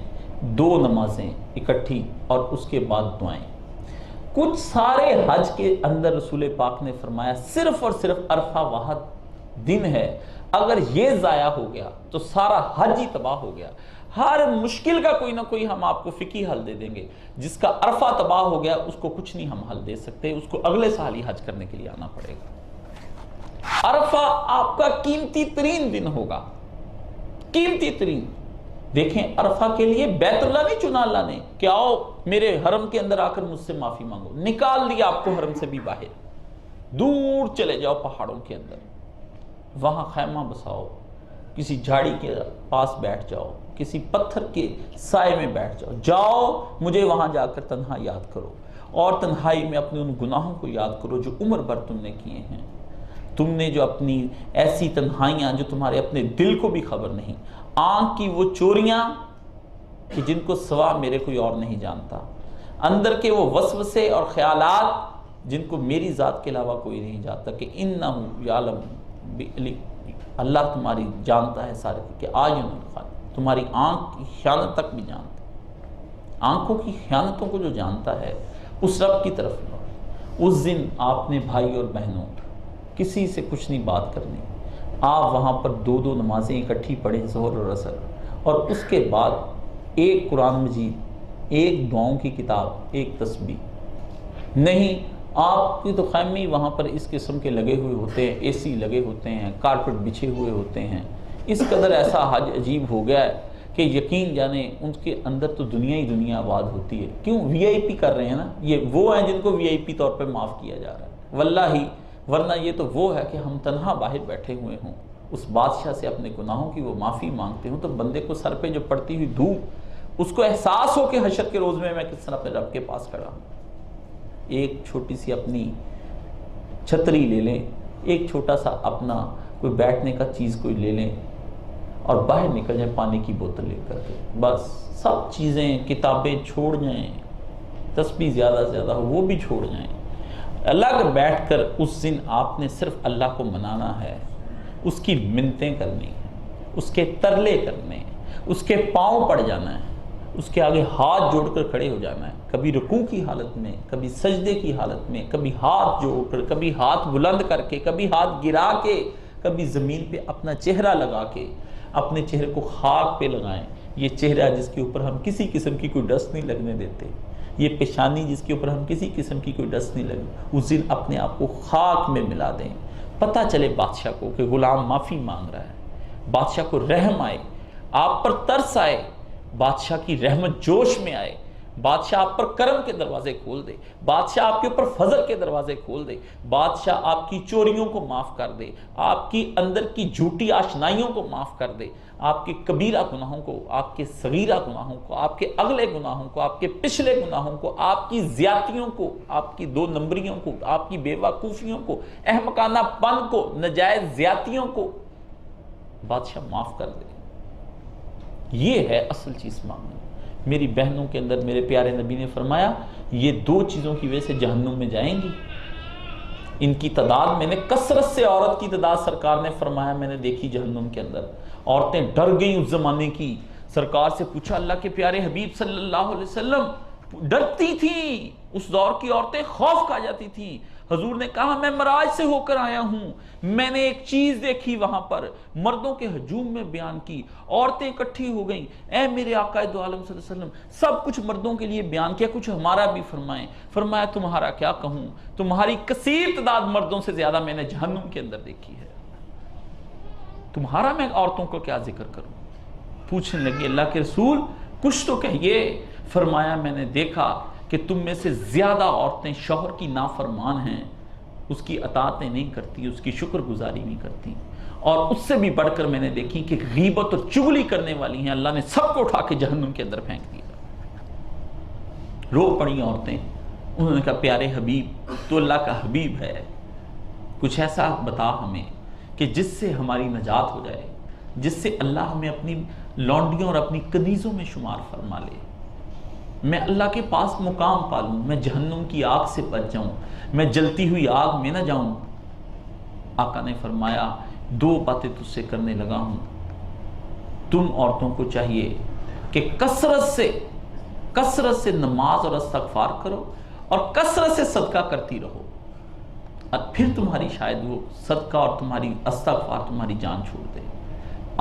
2 نمازیں اکٹھی، اور اس کے بعد دعائیں۔ کچھ سارے حج کے اندر رسول پاک نے فرمایا صرف اور صرف عرفہ واحد دن ہے، اگر یہ ضائع ہو گیا تو سارا حج ہی تباہ ہو گیا۔ ہر مشکل کا کوئی نہ کوئی ہم آپ کو فقہی حل دے دیں گے، جس کا عرفہ تباہ ہو گیا اس کو کچھ نہیں ہم حل دے سکتے، اس کو اگلے سال ہی حج کرنے کے لیے آنا پڑے گا۔ عرفہ آپ کا قیمتی ترین دن ہوگا، قیمتی ترین، دیکھیں عرفہ کے لیے بیت اللہ نہیں چنا اللہ نے کہ آؤ میرے حرم کے اندر آ کر مجھ سے معافی مانگو، نکال دیا آپ کو حرم سے بھی باہر، دور چلے جاؤ پہاڑوں کے اندر، وہاں خیمہ بساؤ، کسی جھاڑی کے پاس بیٹھ جاؤ، کسی پتھر کے سائے میں بیٹھ جاؤ، جاؤ مجھے وہاں جا کر تنہا یاد کرو، اور تنہائی میں اپنے ان گناہوں کو یاد کرو جو عمر بھر تم نے کیے ہیں، تم نے جو اپنی ایسی تنہائیاں جو تمہارے اپنے دل کو بھی خبر نہیں، آنکھ کی وہ چوریاں کہ جن کو سوا میرے کوئی اور نہیں جانتا، اندر کے وہ وسوسے اور خیالات جن کو میری ذات کے علاوہ کوئی نہیں جانتا، کہ انہو یعلم، اللہ تمہاری جانتا ہے سارے، کہ آئین الخالق، تمہاری آنکھ کی خیانت تک بھی جانتا ہے، آنکھوں کی خیانتوں کو جو جانتا ہے اس رب کی طرف لو۔ اس دن آپ نے بھائی اور بہنوں کسی سے کچھ نہیں بات کرنی، آپ وہاں پر دو نمازیں اکٹھی پڑھیں، ظہر اور عصر، اور اس کے بعد ایک قرآن مجید، ایک دعاؤں کی کتاب، ایک تسبیح نہیں۔ آپ کی تو خیمے وہاں پر اس قسم کے لگے ہوئے ہوتے ہیں، اے سی لگے ہوتے ہیں، کارپٹ بچھے ہوئے ہوتے ہیں، اس قدر ایسا حج عجیب ہو گیا ہے کہ یقین جانے ان کے اندر تو دنیا ہی دنیا آباد ہوتی ہے۔ کیوں؟ وی آئی پی کر رہے ہیں نا، یہ وہ ہیں جن کو وی آئی پی طور پہ معاف کیا جا رہا ہے، واللہ، ورنہ یہ تو وہ ہے کہ ہم تنہا باہر بیٹھے ہوئے ہوں، اس بادشاہ سے اپنے گناہوں کی وہ معافی مانگتے ہوں، تو بندے کو سر پہ جو پڑتی ہوئی دھوپ، اس کو احساس ہو کہ حشر کے روز میں کس طرح اپنے رب کے پاس کھڑا ہوں۔ ایک چھوٹی سی اپنی چھتری لے لیں، ایک چھوٹا سا اپنا کوئی بیٹھنے کا چیز کوئی لے لیں، اور باہر نکل جائیں پانی کی بوتل لے کر کے، بس سب چیزیں، کتابیں چھوڑ جائیں، تسبیح زیادہ سے زیادہ ہو وہ بھی چھوڑ جائیں، الگ بیٹھ کر اس دن آپ نے صرف اللہ کو منانا ہے، اس کی منتیں کرنی ہیں، اس کے ترلے کرنے ہیں، اس کے پاؤں پڑ جانا ہے، اس کے آگے ہاتھ جوڑ کر کھڑے ہو جانا ہے، کبھی رکوع کی حالت میں، کبھی سجدے کی حالت میں، کبھی ہاتھ جوڑ کر، کبھی ہاتھ بلند کر کے، کبھی ہاتھ گرا کے، کبھی زمین پہ اپنا چہرہ لگا کے، اپنے چہرے کو خاک پہ لگائیں، یہ چہرہ جس کے اوپر ہم کسی قسم کی کوئی ڈسٹ نہیں لگنے دیتے، یہ پیشانی جس کے اوپر ہم کسی قسم کی کوئی ڈسٹ نہیں لگے، اس دن اپنے آپ کو خاک میں ملا دیں، پتہ چلے بادشاہ کو کہ غلام معافی مانگ رہا ہے، بادشاہ کو رحم آئے، آپ پر ترس آئے، بادشاہ کی رحمت جوش میں آئے، بادشاہ آپ پر کرم کے دروازے کھول دے، بادشاہ آپ کے اوپر فضل کے دروازے کھول دے، بادشاہ آپ کی چوریوں کو معاف کر دے، آپ کی اندر کی جھوٹی آشنائیوں کو معاف کر دے، آپ کے کبیرہ گناہوں کو، آپ کے صغیرہ گناہوں کو، آپ کے اگلے گناہوں کو، آپ کے پچھلے گناہوں کو، آپ کی زیادتیوں کو، آپ کی دو نمبریوں کو، آپ کی بے وقوفیوں کو، احمقانہ پن کو، نجائز زیادتیوں کو بادشاہ معاف کر دے۔ یہ ہے اصل چیز مانگنا۔ میری بہنوں کے اندر میرے پیارے نبی نے فرمایا یہ دو چیزوں کی وجہ سے جہنم میں جائیں گی، ان کی تعداد میں نے کثرت سے عورت کی تعداد سرکار نے فرمایا میں نے دیکھی جہنم کے اندر، عورتیں ڈر گئیں اس زمانے کی، سرکار سے پوچھا اللہ کے پیارے حبیب صلی اللہ علیہ وسلم، ڈرتی تھی اس دور کی عورتیں، خوف کھا جاتی تھی، حضور نے کہا میں معراج سے ہو کر آیا ہوں، میں نے ایک چیز دیکھی وہاں پر، مردوں کے ہجوم میں بیان کی، عورتیں اکٹھی ہو گئیں، اے میرے آقا دو عالم صلی اللہ علیہ وسلم، سب کچھ مردوں کے لیے بیان کیا، کچھ ہمارا بھی فرمائیں، فرمایا تمہارا کیا کہوں، تمہاری کثیر تعداد مردوں سے زیادہ میں نے جہنم کے اندر دیکھی ہے، تمہارا میں عورتوں کو کیا ذکر کروں، پوچھنے لگی اللہ کے رسول کچھ تو کہیے، فرمایا میں نے دیکھا کہ تم میں سے زیادہ عورتیں شوہر کی نافرمان ہیں، اس کی اطاعتیں نہیں کرتی، اس کی شکر گزاری نہیں کرتی، اور اس سے بھی بڑھ کر میں نے دیکھی کہ غیبت اور چغلی کرنے والی ہیں، اللہ نے سب کو اٹھا کے جہنم کے اندر پھینک دیا۔ رو پڑی عورتیں، انہوں نے کہا پیارے حبیب تو اللہ کا حبیب ہے، کچھ ایسا بتا ہمیں کہ جس سے ہماری نجات ہو جائے، جس سے اللہ ہمیں اپنی لونڈیوں اور اپنی کنیزوں میں شمار فرما لے، میں اللہ کے پاس مقام پالوں، میں جہنم کی آگ سے بچ جاؤں، میں جلتی ہوئی آگ میں نہ جاؤں۔ آقا نے فرمایا دو باتیں تجھ سے کرنے لگا ہوں، تم عورتوں کو چاہیے کہ کثرت سے نماز اور استغفار کرو اور کثرت سے صدقہ کرتی رہو، اور پھر تمہاری شاید وہ صدقہ اور تمہاری استغفار تمہاری جان چھوڑ دے۔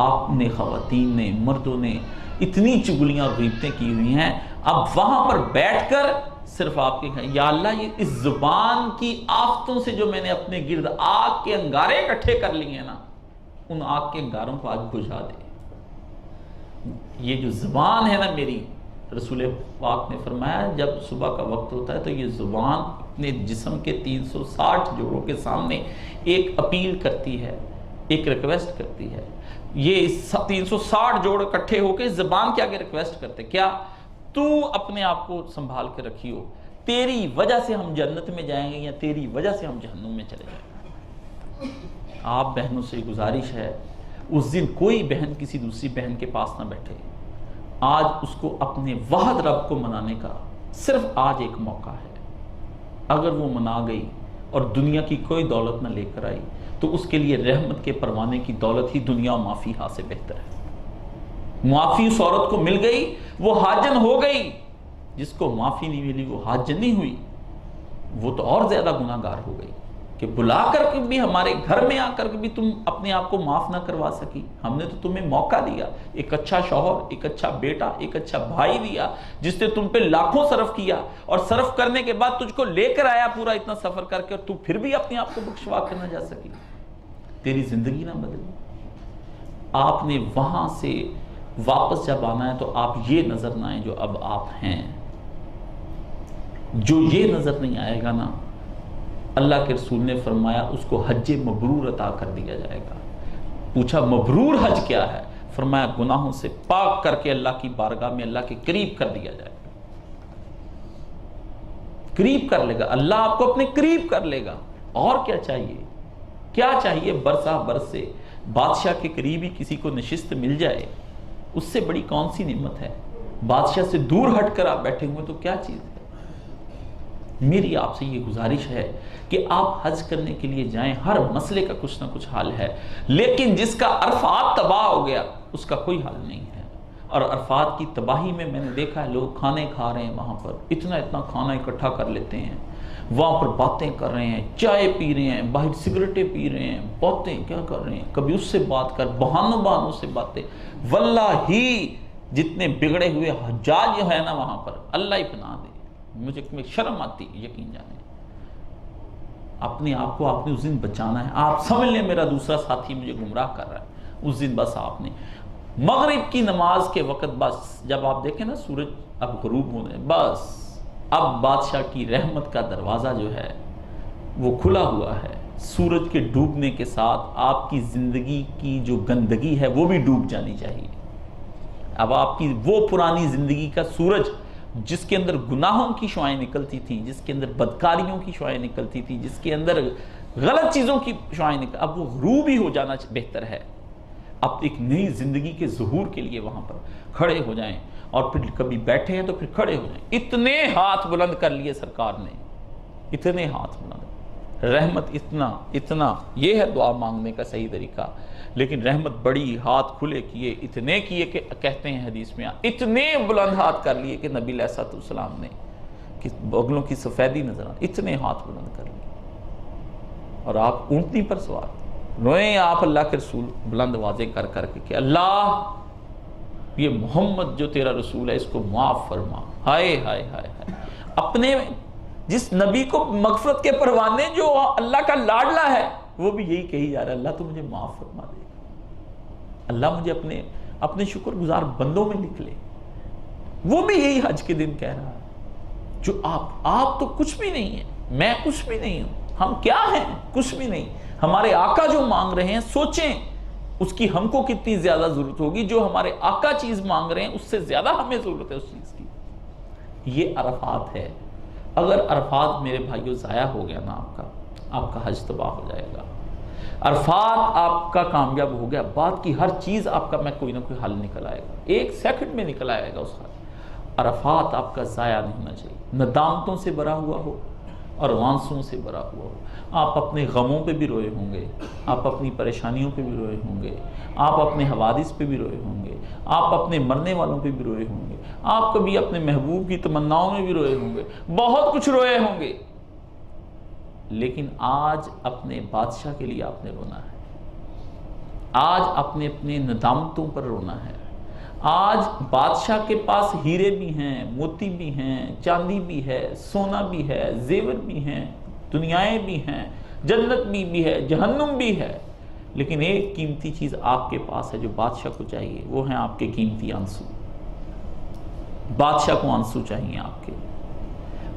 آپ نے، خواتین نے، مردوں نے اتنی چگلیاں اور غیبتیں کی ہوئی ہیں، اب وہاں پر بیٹھ کر صرف آپ کے کہیں یا اللہ یہ اس زبان کی آفتوں سے جو میں نے اپنے گرد آگ کے انگارے اکٹھے کر لیے ہیں نا، ان آگ کے انگاروں کو آج بجھا دے، یہ جو زبان ہے نا میری، رسول پاک نے فرمایا جب صبح کا وقت ہوتا ہے تو یہ زبان اپنے جسم کے 360 جوڑوں کے سامنے ایک اپیل کرتی ہے، ایک ریکویسٹ کرتی ہے. یہ 360 جوڑ اکٹھے ہو کے زبان کے آگے ریکویسٹ کرتے، کیا تو اپنے آپ کو سنبھال کے رکھیو، تیری وجہ سے ہم جنت میں جائیں گے یا تیری وجہ سے ہم جہنم میں چلے جائیں گے. آپ بہنوں سے گزارش ہے اس دن کوئی بہن کسی دوسری بہن کے پاس نہ بیٹھے. آج اس کو اپنے واحد رب کو منانے کا صرف آج ایک موقع ہے. اگر وہ منا گئی اور دنیا کی کوئی دولت نہ لے کر آئی تو اس کے لیے رحمت کے پروانے کی دولت ہی دنیا و معافی ہاں سے بہتر ہے. معافی اس عورت کو مل گئی وہ حاجن ہو گئی، جس کو معافی نہیں ملی وہ حاجن نہیں ہوئی، وہ تو اور زیادہ گناہ گار ہو گئی کہ بلا کر کے بھی ہمارے گھر میں آ کر کے بھی تم اپنے آپ کو معاف نہ کروا سکی. ہم نے تو تمہیں موقع دیا، ایک اچھا شوہر، ایک اچھا بیٹا، ایک اچھا بھائی دیا جس نے تم پہ لاکھوں صرف کیا، اور صرف کرنے کے بعد تجھ کو لے کر آیا پورا اتنا سفر کر کے، اور تو پھر بھی اپنے آپ کو بخشوا کر نہ جا سکی. تیری زندگی نہ بدلی. آپ نے وہاں سے واپس جب آنا ہے تو آپ یہ نظر نہ آئیں جو اب آپ ہیں. جو یہ نظر نہیں آئے گا نا، اللہ کے رسول نے فرمایا اس کو حج مبرور عطا کر دیا جائے گا. پوچھا مبرور حج کیا ہے؟ فرمایا گناہوں سے پاک کر کے اللہ کی بارگاہ میں اللہ کے قریب کر دیا جائے گا. قریب کر لے گا اللہ، آپ کو اپنے قریب کر لے گا. اور کیا چاہیے؟ کیا چاہیے؟ برسا برس سے بادشاہ کے قریب ہی کسی کو نشست مل جائے، اس سے بڑی کون سی نعمت ہے؟ بادشاہ سے دور ہٹ کر آپ بیٹھے ہوئے تو کیا چیز ہے؟ میری آپ سے یہ گزارش ہے کہ آپ حج کرنے کے لیے جائیں. ہر مسئلے کا کچھ نہ کچھ حل ہے، لیکن جس کا عرفات تباہ ہو گیا اس کا کوئی حل نہیں ہے. اور عرفات کی تباہی میں نے دیکھا ہے لوگ کھانے کھا رہے ہیں، وہاں پر اتنا کھانا اکٹھا کر لیتے ہیں، وہاں پر باتیں کر رہے ہیں، چائے پی رہے ہیں، باہر سگریٹیں پی رہے ہیں، باتیں کیا کر رہے ہیں، کبھی اس سے بات کر، بہانوں سے باتیں. واللہ ہی جتنے بگڑے ہوئے حجاج جو ہے نا وہاں پر، اللہ ہی پناہ دے. مجھے شرم آتی یقین جانے. اپنے آپ کو آپ نے اس دن بچانا ہے. آپ سمجھ لیں میرا دوسرا ساتھی مجھے گمراہ کر رہا ہے، اس دن بس آپ نے مغرب کی نماز کے وقت بس جب آپ دیکھیں نا سورج اب غروب ہونے، بس اب بادشاہ کی رحمت کا دروازہ جو ہے وہ کھلا ہوا ہے. سورج کے ڈوبنے کے ساتھ آپ کی زندگی کی جو گندگی ہے وہ بھی ڈوب جانی چاہیے. اب آپ کی وہ پرانی زندگی کا سورج جس کے اندر گناہوں کی شعائیں نکلتی تھیں، جس کے اندر بدکاریوں کی شعائیں نکلتی تھیں، جس کے اندر غلط چیزوں کی شعائیں اب وہ غروب ہی ہو جانا بہتر ہے. اب ایک نئی زندگی کے ظہور کے لیے وہاں پر کھڑے ہو جائیں، اور پھر کبھی بیٹھے ہیں تو پھر کھڑے ہو جائیں. اتنے ہاتھ بلند کر لیے سرکار نے، اتنے ہاتھ بلند. رحمت اتنا یہ ہے دعا مانگنے کا صحیح طریقہ. لیکن رحمت بڑی، ہاتھ کھلے کیے، اتنے کیے کہ کہتے ہیں حدیث میں اتنے بلند ہاتھ کر لیے کہ نبی علیہ السلام نے کہ بغلوں کی سفیدی نظر آ، اتنے ہاتھ بلند کر لیے. اور آپ اونٹنی پر سوار روئیں آپ اللہ کے رسول بلند واضح کر کر کے کہ اللہ یہ محمد جو تیرا رسول ہے اس کو معاف فرما. ہائے ہائے ہائے ہائے. اپنے جس نبی کو مغفرت کے پروانے جو اللہ کا لاڈلا ہے وہ بھی یہی کہی جا رہا ہے اللہ تو مجھے معاف فرما دے، اللہ مجھے اپنے شکر گزار بندوں میں لکھ لے. وہ بھی یہی حج کے دن کہہ رہا ہے جو آپ تو کچھ بھی نہیں ہیں، میں کچھ بھی نہیں ہوں، ہم کیا ہیں؟ کچھ بھی نہیں. ہمارے آقا جو مانگ رہے ہیں سوچیں اس کی ہم کو کتنی زیادہ ضرورت ہوگی. جو ہمارے آقا چیز مانگ رہے ہیں اس سے زیادہ ہمیں ضرورت ہے اس چیز کی. یہ عرفات ہے. اگر عرفات میرے بھائیوں ضائع ہو گیا نا آپ کا حج تباہ ہو جائے گا. عرفات آپ کا کامیاب ہو گیا، بات کی ہر چیز آپ کا میں کوئی نہ کوئی حل نکل آئے گا، ایک سیکنڈ میں نکل آئے گا اس حل. عرفات آپ کا ضائع نہیں ہونا چاہیے. ندامتوں سے بھرا ہوا ہو اور آنسوؤں سے بھرا ہوا ہو. آپ اپنے غموں پہ بھی روئے ہوں گے، آپ اپنی پریشانیوں پہ بھی روئے ہوں گے، آپ اپنے حوادث پہ بھی روئے ہوں گے، آپ اپنے مرنے والوں پہ بھی روئے ہوں گے، آپ کبھی اپنے محبوب کی تمناؤں میں بھی روئے ہوں گے، بہت کچھ روئے ہوں گے. لیکن آج اپنے بادشاہ کے لیے آپ نے رونا ہے. آج اپنے ندامتوں پر رونا ہے. آج بادشاہ کے پاس ہیرے بھی ہیں، موتی بھی ہیں، چاندی بھی ہے، سونا بھی ہے، زیور بھی ہیں، دنیائیں بھی ہیں، جنت بھی ہے، جہنم بھی ہے. لیکن ایک قیمتی چیز آپ کے پاس ہے جو بادشاہ کو چاہیے، وہ ہیں آپ کے قیمتی آنسو۔ بادشاہ کو آنسو چاہیے آپ کے۔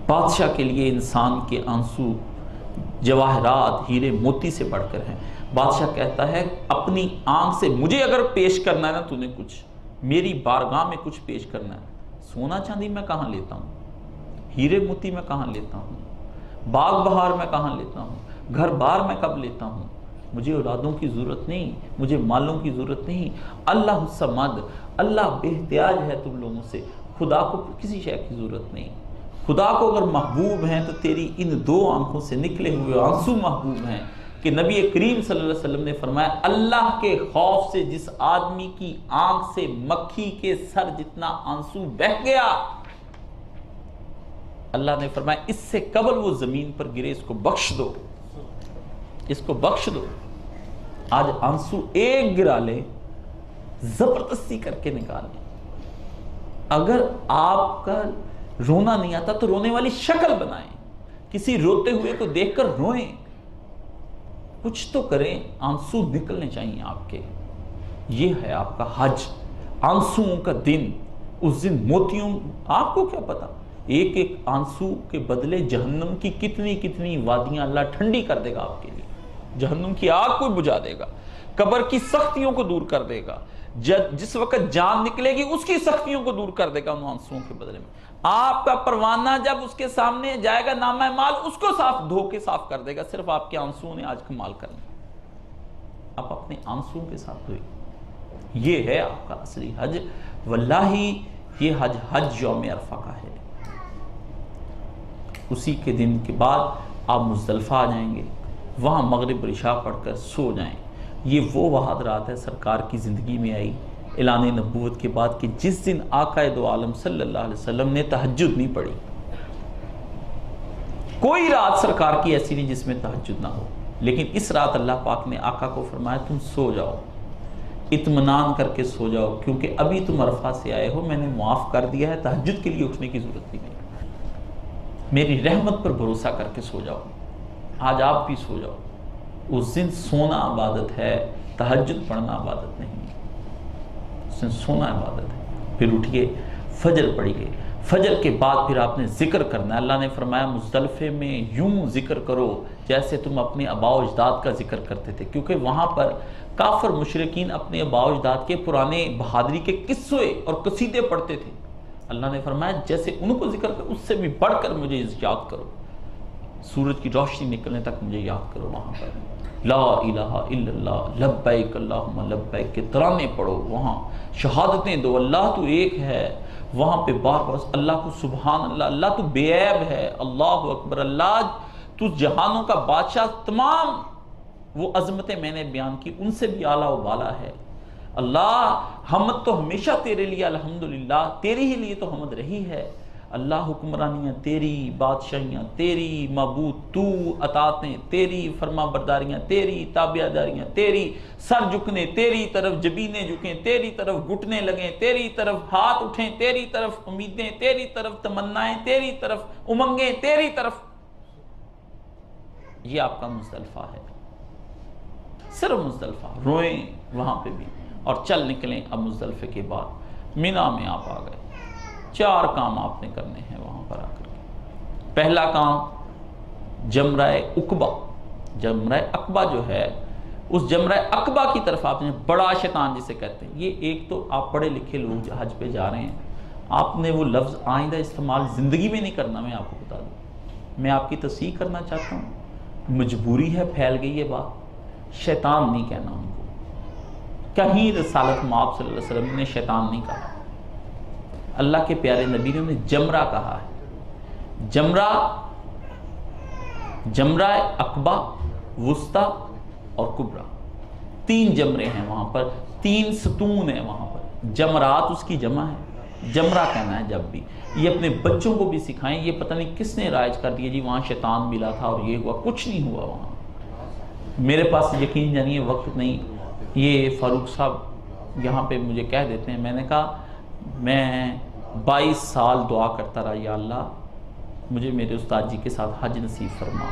بادشاہ کے لیے انسان کے آنسو جواہرات، ہیرے موتی سے بڑھ کر ہیں۔ بادشاہ کہتا ہے اپنی آنکھ سے مجھے اگر پیش کرنا ہے نا تو نے کچھ، میری بارگاہ میں کچھ پیش کرنا ہے، سونا چاندی میں کہاں لیتا ہوں، ہیرے موتی میں کہاں لیتا ہوں، باغ بہار میں کہاں لیتا ہوں، گھر بار میں کب لیتا ہوں، مجھے اولادوں کی ضرورت نہیں، مجھے مالوں کی ضرورت نہیں۔ اللہ الصمد، اللہ بے احتیاج ہے تم لوگوں سے، خدا کو کسی شے کی ضرورت نہیں۔ خدا کو اگر محبوب ہیں تو تیری ان دو آنکھوں سے نکلے ہوئے آنسو محبوب ہیں، کہ نبی کریم صلی اللہ علیہ وسلم نے فرمایا اللہ کے خوف سے جس آدمی کی آنکھ سے مکھی کے سر جتنا آنسو بہہ گیا، اللہ نے فرمایا اس سے قبل وہ زمین پر گرے اس کو بخش دو، اس کو بخش دو۔ آج آنسو ایک گرا لے، زبردستی کر کے نکال لیں۔ اگر آپ کا رونا نہیں آتا تو رونے والی شکل بنائیں، کسی روتے ہوئے کو دیکھ کر روئیں، کچھ تو کریں، آنسو نکلنے چاہیے آپ کے۔ یہ ہے آپ کا حج، آنسوؤں کا دن۔ اس دن موتیوں، آپ کو کیا پتا ایک ایک آنسو کے بدلے جہنم کی کتنی کتنی وادیاں اللہ ٹھنڈی کر دے گا آپ کے لیے۔ جہنم کی آگ کو بجھا دے گا، قبر کی سختیوں کو دور کر دے گا، جس وقت جان نکلے گی اس کی سختیوں کو دور کر دے گا ان آنسوؤں کے بدلے میں۔ آپ کا پروانہ جب اس کے سامنے جائے گا نامہ مال اس کو صاف دھو کے صاف کر دے گا، صرف آپ کے آنسوؤں نے آج کمال کرنا۔ آپ اپنے آنسوؤں کے ساتھ دھوئے، یہ ہے آپ کا اصلی حج۔ واللہ یہ حج حج یوم عرفہ کا ہے۔ اسی کے دن کے بعد آپ مزدلفہ آ جائیں گے، وہاں مغرب عشاء پڑھ کر سو جائیں۔ یہ وہ بہادرات ہے سرکار کی زندگی میں آئی اعلان نبوت کے بعد کہ جس دن آقا دو عالم صلی اللہ علیہ وسلم نے تہجد نہیں پڑھی، کوئی رات سرکار کی ایسی نہیں جس میں تہجد نہ ہو، لیکن اس رات اللہ پاک نے آقا کو فرمایا تم سو جاؤ، اطمینان کر کے سو جاؤ، کیونکہ ابھی تم عرفہ سے آئے ہو، میں نے معاف کر دیا ہے، تہجد کے لیے اٹھنے کی ضرورت نہیں، میری رحمت پر بھروسہ کر کے سو جاؤ۔ آج آپ بھی سو جاؤ۔ اس دن سونا عبادت ہے، تہجد پڑھنا عبادت نہیں، اس دن سونا عبادت ہے۔ پھر اٹھیے، فجر پڑھیے، فجر کے بعد پھر آپ نے ذکر کرنا ہے۔ اللہ نے فرمایا مزدلفے میں یوں ذکر کرو جیسے تم اپنے آباء و اجداد کا ذکر کرتے تھے، کیونکہ وہاں پر کافر مشرکین اپنے آباء و اجداد کے پرانے بہادری کے قصے اور قصیدے پڑھتے تھے۔ اللہ نے فرمایا جیسے ان کو ذکر کرو اس سے بھی بڑھ کر مجھے یاد کرو، سورج کی روشنی نکلنے تک مجھے یاد کرو۔ وہاں پر لا الہ الا اللہ لبیک اللہم لبیک کے ترانے پڑھو، وہاں شہادتیں دو اللہ تو ایک ہے، وہاں پہ بار بار اللہ کو سبحان اللہ، اللہ تو بے عیب ہے، اللہ اکبر، اللہ تو جہانوں کا بادشاہ، تمام وہ عظمتیں میں نے بیان کی ان سے بھی اعلیٰ و بالا ہے۔ اللہ حمد تو ہمیشہ تیرے لیے، الحمدللہ تیری ہی لیے تو حمد رہی ہے۔ اللہ حکمرانیاں تیری، بادشاہیاں تیری، معبود تو، اطاعتیں تیری، فرما برداریاں تیری، تابعداریاں تیری، سر جھکنے تیری طرف، جبینے جھکیں تیری طرف، گھٹنے لگیں تیری طرف، ہاتھ اٹھیں تیری طرف، امیدیں تیری طرف، تمنائیں تیری طرف، امنگیں تیری طرف۔ یہ آپ کا مزدلفہ ہے، صرف مزدلفہ۔ روئیں وہاں پہ بھی اور چل نکلیں۔ اب مزدلفے کے بعد مینا میں آپ آ گئے، 4 کام آپ نے کرنے ہیں وہاں پر آ کر کے۔ پہلا کام جمرہ عقبہ، جمرہ عقبہ جو ہے اس جمرہ عقبہ کی طرف آپ نے، بڑا شیطان جسے کہتے ہیں، یہ ایک تو آپ پڑھے لکھے لوگ حج پہ جا رہے ہیں، آپ نے وہ لفظ آئندہ استعمال زندگی میں نہیں کرنا، میں آپ کو بتا دوں، میں آپ کی تصحیح کرنا چاہتا ہوں، مجبوری ہے، پھیل گئی یہ بات، شیطان نہیں کہنا ان کو، کہیں رسالت مآب صلی اللہ علیہ وسلم نے شیطان نہیں کہا، اللہ کے پیارے نبی نے انہیں جمرہ کہا ہے۔ جمرہ عقبہ، وسطیٰ اور کبریٰ، 3 جمرے ہیں وہاں پر، 3 ستون ہیں وہاں پر، جمرات اس کی جمع ہے، جمرہ کہنا ہے جب بھی۔ یہ اپنے بچوں کو بھی سکھائیں، یہ پتہ نہیں کس نے رائج کر دیا جی وہاں شیطان ملا تھا اور یہ ہوا، کچھ نہیں ہوا وہاں، میرے پاس یقین جانیے وقت نہیں۔ یہ فاروق صاحب یہاں پہ مجھے کہہ دیتے ہیں، میں نے کہا میں 22 سال دعا کرتا رہا، یا اللہ مجھے میرے استاد جی کے ساتھ حج نصیب فرما،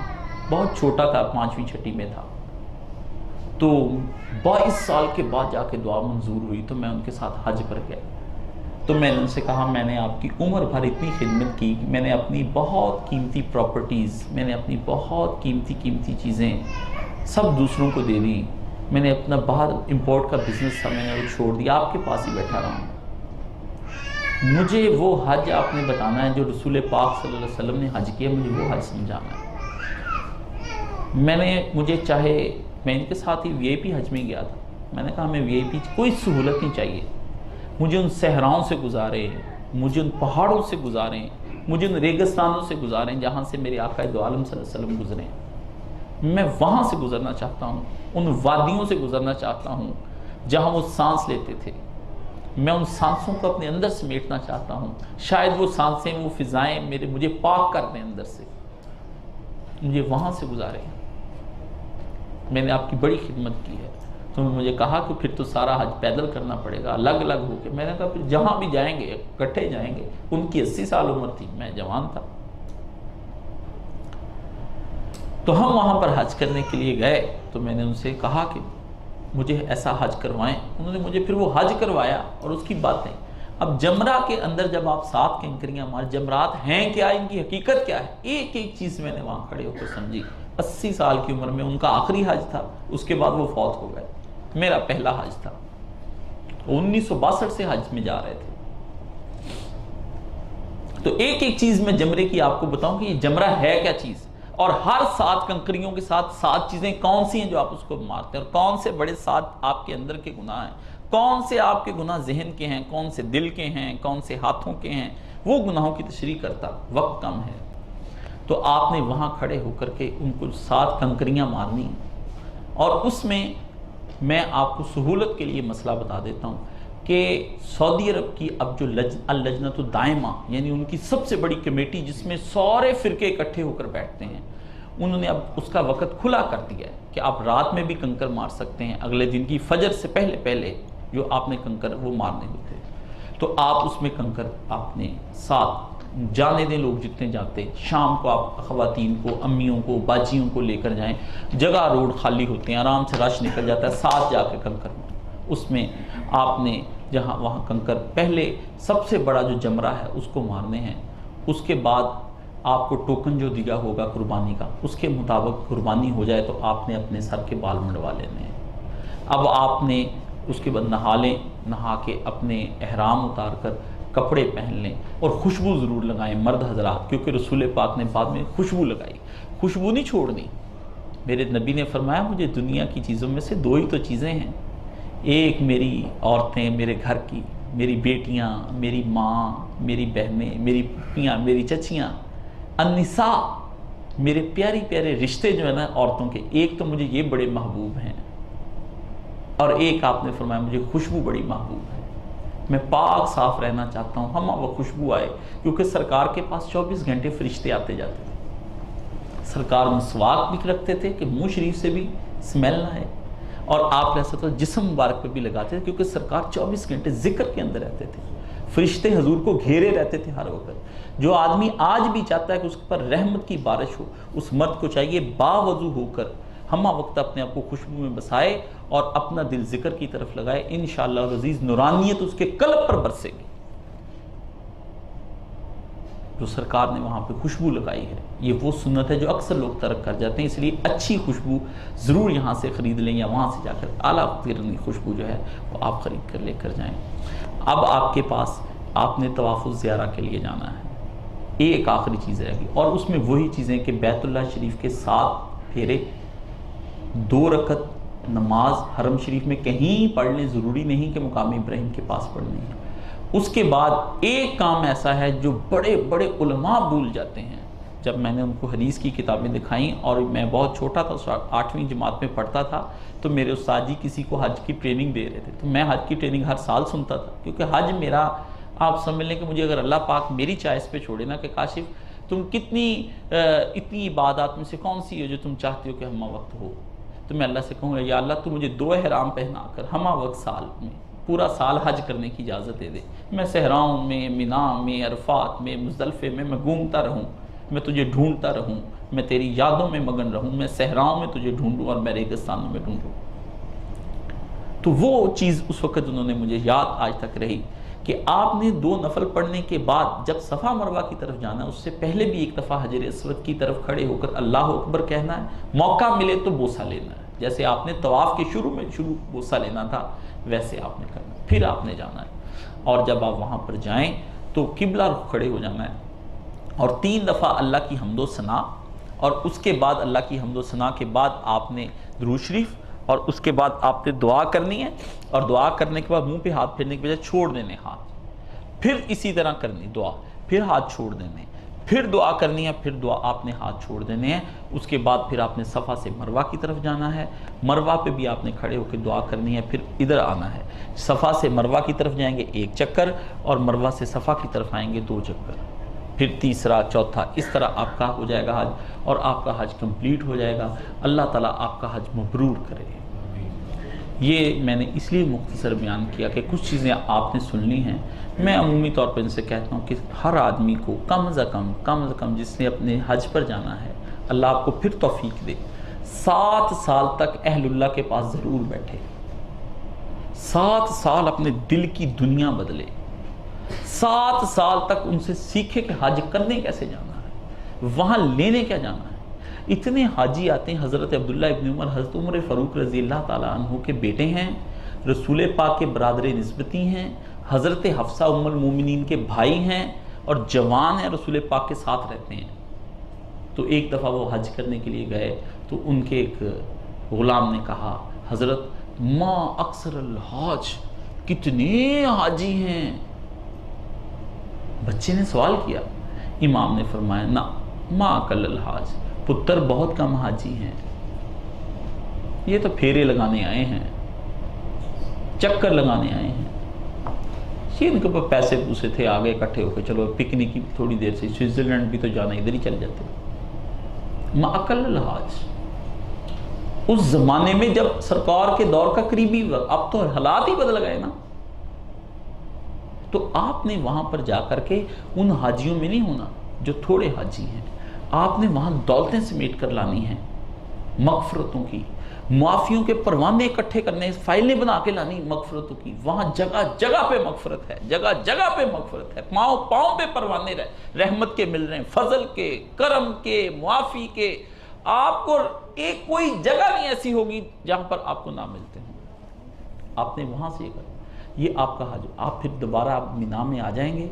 بہت چھوٹا تھا، 5ویں 6ٹھی میں تھا، تو 22 سال کے بعد جا کے دعا منظور ہوئی تو میں ان کے ساتھ حج پر گیا. تو میں نے ان سے کہا میں نے آپ کی عمر بھر اتنی خدمت کی، میں نے اپنی بہت قیمتی پراپرٹیز، میں نے اپنی بہت قیمتی چیزیں سب دوسروں کو دے دی، میں نے اپنا باہر امپورٹ کا بزنس تھا میں نے وہ چھوڑ دیا، آپ کے پاس ہی بیٹھا رہا ہوں. مجھے وہ حج آپ نے بتانا ہے جو رسول پاک صلی اللہ علیہ وسلم نے حج کیا، مجھے وہ حج سمجھانا ہے. مجھے چاہے میں ان کے ساتھ ہی وی آئی پی حج میں گیا تھا، میں نے کہا ہمیں وی آئی پی کوئی سہولت نہیں چاہیے، مجھے ان صحراؤں سے گزارے، مجھے ان پہاڑوں سے گزاریں، مجھے ان ریگستانوں سے گزاریں جہاں سے میرے آقا دو عالم صلی اللہ علیہ وسلم گزرے. میں وہاں سے گزرنا چاہتا ہوں، ان وادیوں سے گزرنا چاہتا ہوں جہاں وہ سانس لیتے تھے. میں ان سانسوں کو اپنے اندر سمیٹنا چاہتا ہوں. شاید وہ سانسیں، وہ فضائیں مجھے پاک کر دیں اندر سے، مجھے وہاں سے گزارے. میں نے آپ کی بڑی خدمت کی ہے. تو مجھے کہا کہ پھر تو سارا حج پیدل کرنا پڑے گا، الگ الگ ہو کے. میں نے کہا پھر جہاں بھی جائیں گے اکٹھے جائیں گے. ان کی 80 سال عمر تھی، میں جوان تھا. تو ہم وہاں پر حج کرنے کے لیے گئے. تو میں نے ان سے کہا کہ مجھے ایسا حج کروائیں. انہوں نے مجھے پھر وہ حج کروایا. اور اس کی باتیں اب جمرہ کے اندر جب آپ 7 کنکریاں مار، جمرات ہیں کیا، ان کی حقیقت کیا ہے، ایک ایک چیز میں نے وہاں کھڑے ہو کر سمجھی. 80 سال کی عمر میں ان کا آخری حج تھا، اس کے بعد وہ فوت ہو گئے. میرا پہلا حج تھا. 1962 سے حج میں جا رہے تھے. تو ایک ایک چیز میں جمرے کی آپ کو بتاؤں کہ یہ جمرہ ہے کیا چیز، اور ہر 7 کنکریوں کے ساتھ 7 چیزیں کون سی ہیں جو آپ اس کو مارتے ہیں، اور کون سے بڑے 7 آپ کے اندر کے گناہ ہیں، کون سے آپ کے گناہ ذہن کے ہیں، کون سے دل کے ہیں، کون سے ہاتھوں کے ہیں. وہ گناہوں کی تشریح کرتا، وقت کم ہے. تو آپ نے وہاں کھڑے ہو کر کے ان کو 7 کنکریاں مارنی. اور اس میں آپ کو سہولت کے لیے مسئلہ بتا دیتا ہوں کہ سعودی عرب کی اب جو اللجنۃ الدائمہ، یعنی ان کی سب سے بڑی کمیٹی جس میں سارے فرقے اکٹھے ہو کر بیٹھتے ہیں، انہوں نے اب اس کا وقت کھلا کر دیا ہے کہ آپ رات میں بھی کنکر مار سکتے ہیں. اگلے دن کی فجر سے پہلے جو آپ نے کنکر وہ مارنے ہوتے ہیں. تو آپ اس میں کنکر آپ نے 7 جانے دیں، لوگ جتنے جاتے. شام کو آپ خواتین کو، امیوں کو، باجیوں کو لے کر جائیں. جگہ روڈ خالی ہوتے ہیں، آرام سے رش نکل جاتا ہے. 7 جا کے کنکر مار. اس میں آپ نے جہاں وہاں کنکر پہلے سب سے بڑا جو جمرہ ہے اس کو مارنے ہیں. اس کے بعد آپ کو ٹوکن جو دیا ہوگا قربانی کا، اس کے مطابق قربانی ہو جائے تو آپ نے اپنے سر کے بال منڈوا لینے ہیں. اب آپ نے اس کے بعد نہا لیں، نہا کے اپنے احرام اتار کر کپڑے پہن لیں، اور خوشبو ضرور لگائیں مرد حضرات، کیونکہ رسول پاک نے بعد میں خوشبو لگائی. خوشبو نہیں چھوڑنی. میرے نبی نے فرمایا مجھے دنیا کی چیزوں میں سے 2 ہی تو چیزیں ہیں، ایک میری عورتیں، میرے گھر کی، میری بیٹیاں، میری ماں، میری بہنیں، میری پھپھیاں، میری چچیاں، النساء، میرے پیارے پیارے رشتے جو ہیں نا عورتوں کے، ایک تو مجھے یہ بڑے محبوب ہیں، اور ایک آپ نے فرمایا مجھے خوشبو بڑی محبوب ہے. میں پاک صاف رہنا چاہتا ہوں، ہم وہ خوشبو آئے، کیونکہ سرکار کے پاس 24 گھنٹے فرشتے آتے جاتے تھے. سرکار مسواک بھی رکھتے تھے کہ منہ شریف سے بھی سمیل نہ ہے، اور آپ ایسا جسم مبارک پہ بھی لگاتے تھے کیونکہ سرکار 24 گھنٹے ذکر کے اندر رہتے تھے. فرشتے حضور کو گھیرے رہتے تھے ہر وقت. جو آدمی آج بھی چاہتا ہے کہ اس پر رحمت کی بارش ہو، اس مرد کو چاہیے باوضو ہو کر ہمہ وقت اپنے آپ کو خوشبو میں بسائے اور اپنا دل ذکر کی طرف لگائے. انشاءاللہ العزیز نورانیت اس کے قلب پر برسے گی. جو سرکار نے وہاں پہ خوشبو لگائی ہے، یہ وہ سنت ہے جو اکثر لوگ ترک کر جاتے ہیں. اس لیے اچھی خوشبو ضرور یہاں سے خرید لیں، یا وہاں سے جا کر اعلیٰ ترین خوشبو جو ہے وہ آپ خرید کر لے کر جائیں. اب آپ کے پاس آپ نے طواف الزیارہ کے لیے جانا ہے. ایک آخری چیز رہ گی، اور اس میں وہی چیزیں کہ بیت اللہ شریف کے 7 پھیرے، 2 رکعت نماز حرم شریف میں کہیں پڑھ لیں، ضروری نہیں کہ مقام ابراہیم کے پاس پڑھنی ہے. اس کے بعد ایک کام ایسا ہے جو بڑے بڑے علماء بھول جاتے ہیں. جب میں نے ان کو حدیث کی کتابیں دکھائیں، اور میں بہت چھوٹا تھا، 8ویں جماعت میں پڑھتا تھا، تو میرے استاد جی کسی کو حج کی ٹریننگ دے رہے تھے. تو میں حج کی ٹریننگ ہر سال سنتا تھا، کیونکہ حج میرا، آپ سمجھ لیں کہ مجھے اگر اللہ پاک میری چوائس پہ چھوڑے نا کہ کاشف تم اتنی عبادات میں سے کون سی ہے جو تم چاہتے ہو کہ ہمہ وقت ہو، تو میں اللہ سے کہوں گا یا اللہ تو مجھے 2 احرام پہنا کر ہمہ وقت سال میں پورا سال حج کرنے کی اجازت دے دے. میں صحراؤں میں، مینا میں، عرفات میں، مزدلفے میں گھومتا رہوں، میں تجھے ڈھونڈتا رہوں، میں تیری یادوں میں مگن رہوں، میں صحراؤں میں تجھے ڈھونڈوں اور میں ریگستانوں میں ڈھونڈوں. تو وہ چیز اس وقت انہوں نے مجھے یاد آج تک رہی کہ آپ نے 2 نفل پڑھنے کے بعد جب صفا مروہ کی طرف جانا ہے اس سے پہلے بھی ایک دفعہ حجر اسود کی طرف کھڑے ہو کر اللہ اکبر کہنا ہے، موقع ملے تو بوسہ لینا ہے، جیسے آپ نے طواف کے شروع بوسہ لینا تھا ویسے آپ نے کرنا ہے، پھر آپ نے جانا ہے، اور جب آپ وہاں پر جائیں تو قبلہ رخ کھڑے ہو جانا ہے اور 3 دفعہ اللہ کی حمد و ثنا، اور اس کے بعد اللہ کی حمد و ثنا کے بعد آپ نے درود شریف، اور اس کے بعد آپ نے دعا کرنی ہے، اور دعا کرنے کے بعد منہ پہ ہاتھ پھیرنے کے بجائے چھوڑ دینے ہاتھ، پھر اسی طرح کرنی دعا، پھر ہاتھ چھوڑ دینے، پھر دعا کرنی ہے، پھر دعا آپ نے ہاتھ چھوڑ دینے ہیں، اس کے بعد پھر آپ نے صفا سے مروہ کی طرف جانا ہے، مروہ پہ بھی آپ نے کھڑے ہو کے دعا کرنی ہے، پھر ادھر آنا ہے، صفا سے مروہ کی طرف جائیں گے 1 چکر، اور مروہ سے صفا کی طرف آئیں گے 2 چکر، پھر تیسرا چوتھا، اس طرح آپ کا ہو جائے گا حج، اور آپ کا حج کمپلیٹ ہو جائے گا۔ اللہ تعالیٰ آپ کا حج مبرور کرے۔ یہ میں نے اس لیے مختصر بیان کیا کہ کچھ چیزیں آپ نے سن لی ہیں، میں عمومی طور پر ان سے کہتا ہوں کہ ہر آدمی کو کم از کم جس نے اپنے حج پر جانا ہے، اللہ آپ کو پھر توفیق دے، 7 سال تک اہل اللہ کے پاس ضرور بیٹھے، 7 سال اپنے دل کی دنیا بدلے، 7 سال تک ان سے سیکھے کہ حج کرنے کیسے جانا ہے، وہاں لینے کیا جانا ہے۔ اتنے حاجی آتے ہیں، حضرت عبداللہ ابن عمر، حضرت عمر فاروق رضی اللہ تعالیٰ عنہ کے بیٹے ہیں، رسول پاک کے برادر نسبتی ہیں، حضرت حفصہ ام المومنین کے بھائی ہیں، اور جوان ہیں، رسول پاک کے ساتھ رہتے ہیں۔ تو ایک دفعہ وہ حج کرنے کے لیے گئے تو ان کے ایک غلام نے کہا، حضرت ما اکثر الحاج، کتنے حاجی ہیں؟ بچے نے سوال کیا، امام نے فرمایا نا ما اقل الحاج، پتر بہت کم حاجی ہیں، یہ تو پھیرے لگانے آئے ہیں، چکر لگانے آئے ہیں، یہ ان کے اوپر پیسے پوسے تھے، آگے اکٹھے ہو کے چلو پکنک کی تھوڑی دیر سے سوئٹزرلینڈ بھی تو جانا، ادھر ہی چل جاتے۔ ما اقل الحاج، اس زمانے میں جب سرکار کے دور کا قریبی وقت، اب تو حالات ہی بدل گئے نا، تو آپ نے وہاں پر جا کر کے ان حاجیوں میں نہیں ہونا جو تھوڑے حاجی ہیں، آپ نے وہاں دولتیں سمیٹ کر لانی ہیں، مغفرتوں کی، معافیوں کے پروانے اکٹھے کرنے، فائلیں بنا کے لانی مغفرتوں کی، وہاں جگہ جگہ پہ مغفرت ہے، جگہ جگہ پہ مغفرت ہے، پاؤں پاؤں پہ پروانے رحمت کے مل رہے ہیں، فضل کے، کرم کے، معافی کے، آپ کو ایک کوئی جگہ نہیں ایسی ہوگی جہاں پر آپ کو نہ ملتے ہوں۔ آپ نے وہاں سے یہ آپ کا حج، آپ پھر دوبارہ آپ مینا میں آ جائیں گے،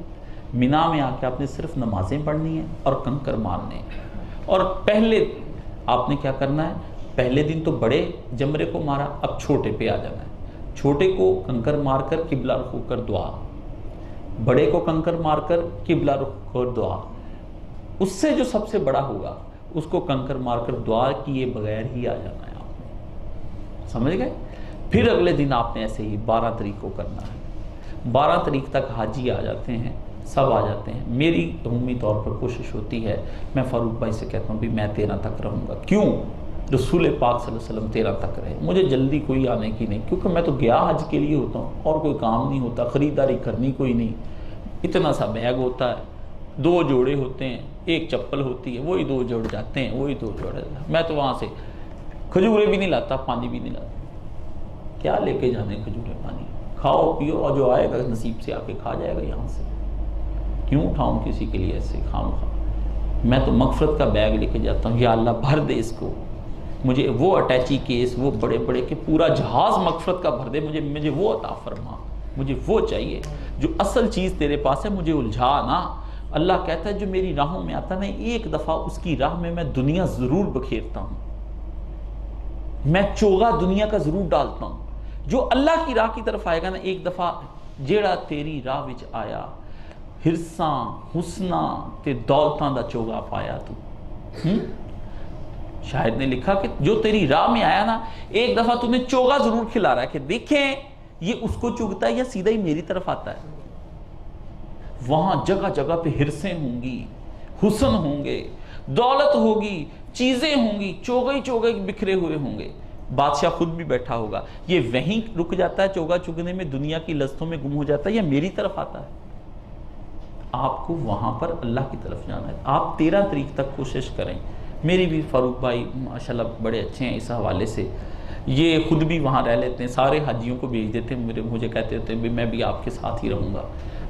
مینا میں آ کے آپ نے صرف نمازیں پڑھنی ہیں اور کنکر مارنے ہیں، اور پہلے آپ نے کیا کرنا ہے، پہلے دن تو بڑے جمرے کو مارا، اب چھوٹے پہ آ جانا ہے، چھوٹے کو کنکر مار کر قبلہ رخ ہو کر دعا، بڑے کو کنکر مار کر قبلہ رخ کر دعا، اس سے جو سب سے بڑا ہوگا اس کو کنکر مار کر دعا کیے بغیر ہی آ جانا ہے آپ نے، سمجھ گئے؟ پھر اگلے دن آپ نے ایسے ہی 12 تاریخ کو کرنا ہے، 12 تاریخ تک حاجی آ جاتے ہیں، سب آ جاتے ہیں۔ میری عمومی طور پر کوشش ہوتی ہے، میں فاروق بھائی سے کہتا ہوں بھی میں 13 تک رہوں گا، کیوں؟ رسول پاک صلی اللہ علیہ وسلم 13 تک رہے، مجھے جلدی کوئی آنے کی نہیں، کیونکہ میں تو گیا حج کے لیے ہوتا ہوں، اور کوئی کام نہیں ہوتا، خریداری کرنی کوئی نہیں، اتنا سا بیگ ہوتا ہے، 2 جوڑے ہوتے ہیں، ایک چپل ہوتی ہے، وہی 2 جوڑ جاتے ہیں، وہی 2 جوڑ، میں تو وہاں سے کھجورے بھی نہیں لاتا، پانی بھی نہیں لاتا، کیا لے کے جانے کھجورے پانی، کھاؤ پیو، اور جو آئے گا نصیب سے آ کے کھا جائے گا، یہاں سے کیوں اٹھاؤں کسی کے لیے ایسے خام خواہ؟ میں تو مغفرت کا بیگ لے کے جاتا ہوں، یا اللہ بھر دے اس کو، مجھے وہ اٹیچی کیس، وہ بڑے بڑے کہ پورا جہاز مغفرت کا بھر دے، مجھے وہ عطا فرما، مجھے وہ چاہیے، جو اصل چیز تیرے پاس ہے مجھے الجھا نہ۔ اللہ کہتا ہے جو میری راہوں میں آتا ہے ایک دفعہ اس کی راہ میں دنیا ضرور بکھیرتا ہوں، میں چوغا دنیا کا ضرور ڈالتا ہوں، جو اللہ کی راہ کی طرف آئے گا نا ایک دفعہ، جیڑا تیری راہ وچ آیا ہرساں حسناں تے دولتاں دا چوغا پایا تو۔ شاعر نے لکھا کہ جو تیری راہ میں آیا نا ایک دفعہ تمہیں چوغا ضرور کھلا رہا ہے کہ دیکھیں یہ اس کو چگتا ہے یا سیدھا ہی میری طرف آتا ہے۔ وہاں جگہ جگہ پہ ہرسیں ہوں گی، حسن ہوں گے، دولت ہوگی، چیزیں ہوں گی، چوگے چوگے بکھرے ہوئے ہوں گے، بادشاہ خود بھی بیٹھا ہوگا۔ یہ وہیں رک جاتا ہے چوگا چگنے میں، دنیا کی لذتوں میں گم ہو جاتا ہے، یا میری طرف آتا ہے؟ آپ کو وہاں پر اللہ کی طرف جانا ہے۔ آپ 13 تاریخ تک کوشش کریں۔ میری بھی فاروق بھائی ماشاءاللہ بڑے اچھے ہیں اس حوالے سے، یہ خود بھی وہاں رہ لیتے ہیں، سارے حاجیوں کو بھیج دیتے ہیں، مجھے کہتے ہوتے ہیں میں بھی آپ کے ساتھ ہی رہوں گا۔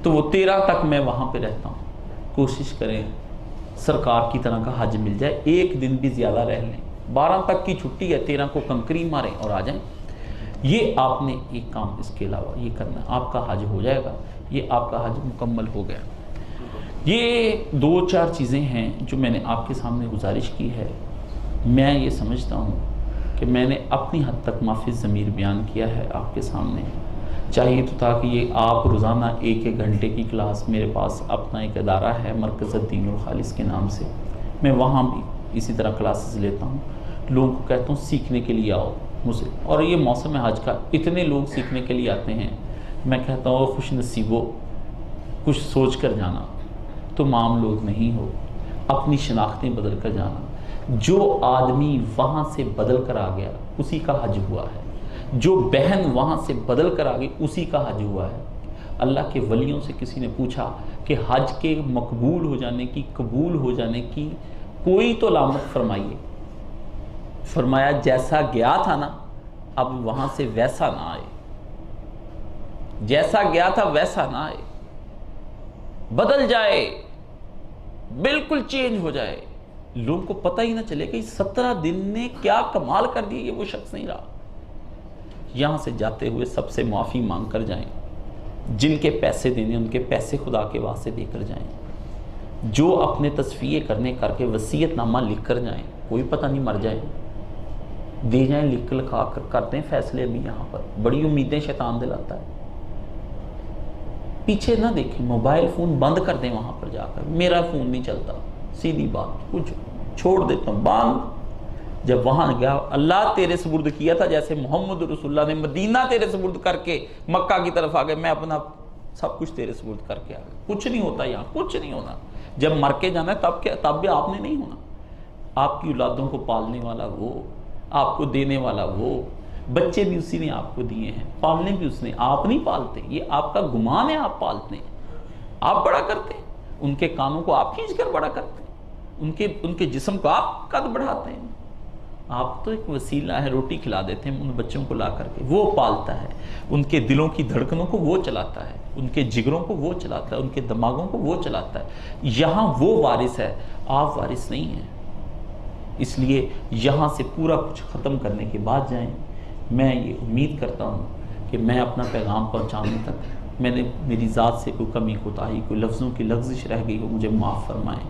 تو وہ 13 تک میں وہاں پہ رہتا ہوں۔ کوشش کریں سرکار کی طرح کا حج مل جائے، ایک دن بھی زیادہ رہ لیں، 12 تک کی چھٹی ہے، 13 کو کنکری ماریں اور آ جائیں۔ یہ آپ نے ایک کام اس کے علاوہ یہ کرنا، آپ کا حج ہو جائے گا، یہ آپ کا حج مکمل ہو گیا۔ یہ 2-4 چیزیں ہیں جو میں نے آپ کے سامنے گزارش کی ہے۔ میں یہ سمجھتا ہوں کہ میں نے اپنی حد تک معافی ضمیر بیان کیا ہے آپ کے سامنے۔ چاہیے تو تاکہ یہ آپ روزانہ 1-1 گھنٹے کی کلاس، میرے پاس اپنا ایک ادارہ ہے مرکز الدین الخالص کے نام سے، میں وہاں بھی اسی طرح کلاسز لیتا ہوں، لوگوں کو کہتا ہوں سیکھنے کے لیے آؤ مجھ سے۔ اور یہ موسم حج کا اتنے لوگ سیکھنے کے لیے آتے ہیں، میں کہتا ہوں خوش نصیبو، کچھ سوچ کر جانا، تم عام لوگ نہیں ہو، اپنی شناختیں بدل کر جانا۔ جو آدمی وہاں سے بدل کر آ گیا اسی کا حج ہوا ہے، جو بہن وہاں سے بدل کر آ گئی اسی کا حج ہوا ہے۔ اللہ کے ولیوں سے کسی نے پوچھا کہ حج کے مقبول ہو جانے کی، قبول ہو جانے کی کوئی تو علامت فرمائیے۔ فرمایا جیسا گیا تھا نا اب وہاں سے ویسا نہ آئے، جیسا گیا تھا ویسا نہ آئے، بدل جائے، بالکل چینج ہو جائے، لوگوں کو پتہ ہی نہ چلے کہ 17 دن نے کیا کمال کر دی، یہ وہ شخص نہیں رہا۔ یہاں سے جاتے ہوئے سب سے معافی مانگ کر جائیں، جن کے پیسے دینے ان کے پیسے خدا کے واسطے دے کر جائیں، جو اپنے تصفیے کرنے کر کے وصیت نامہ لکھ کر جائیں، کوئی پتہ نہیں مر جائیں، دے جائیں لکھ لکھا کر، کرتے ہیں فیصلے بھی یہاں پر، بڑی امیدیں شیطان دلاتا ہے۔ پیچھے نہ دیکھیں، موبائل فون بند کر دیں وہاں پر جا کر، میرا فون نہیں چلتا، سیدھی بات، کچھ چھوڑ دیتا ہوں باندھ۔ جب وہاں گیا اللہ تیرے سپرد کیا تھا، جیسے محمد رسول اللہ نے مدینہ تیرے سپرد کر کے مکہ کی طرف آ گئے، میں اپنا سب کچھ تیرے سپرد کر کے آ گیا۔ کچھ نہیں ہوتا یہاں، کچھ نہیں ہونا۔ جب مر کے جانا ہے تب بھی آپ نے نہیں ہونا۔ آپ کی اولادوں کو پالنے والا وہ، آپ کو دینے والا وہ، بچے بھی اسی نے آپ کو دیے ہیں، پالنے بھی اس نے، آپ نہیں پالتے، یہ آپ کا گمان ہے، آپ پالتے ہیں، آپ بڑا کرتے ہیں، ان کے کانوں کو آپ کھینچ کر بڑا کرتے ہیں، ان کے جسم کو آپ قد بڑھاتے ہیں۔ آپ تو ایک وسیلہ ہے، روٹی کھلا دیتے ہیں ان بچوں کو لا کر کے، وہ پالتا ہے، ان کے دلوں کی دھڑکنوں کو وہ چلاتا ہے، ان کے جگروں کو وہ چلاتا ہے، ان کے دماغوں کو وہ چلاتا ہے۔ یہاں وہ وارث ہے، آپ وارث نہیں ہیں۔ اس لیے یہاں سے پورا کچھ ختم کرنے کے بعد جائیں۔ میں یہ امید کرتا ہوں کہ میں اپنا پیغام پہنچانے تک میں نے میری ذات سے کوئی کمی کوتاہی، کوئی لفظوں کی لغزش رہ گئی ہو، مجھے معاف فرمائیں۔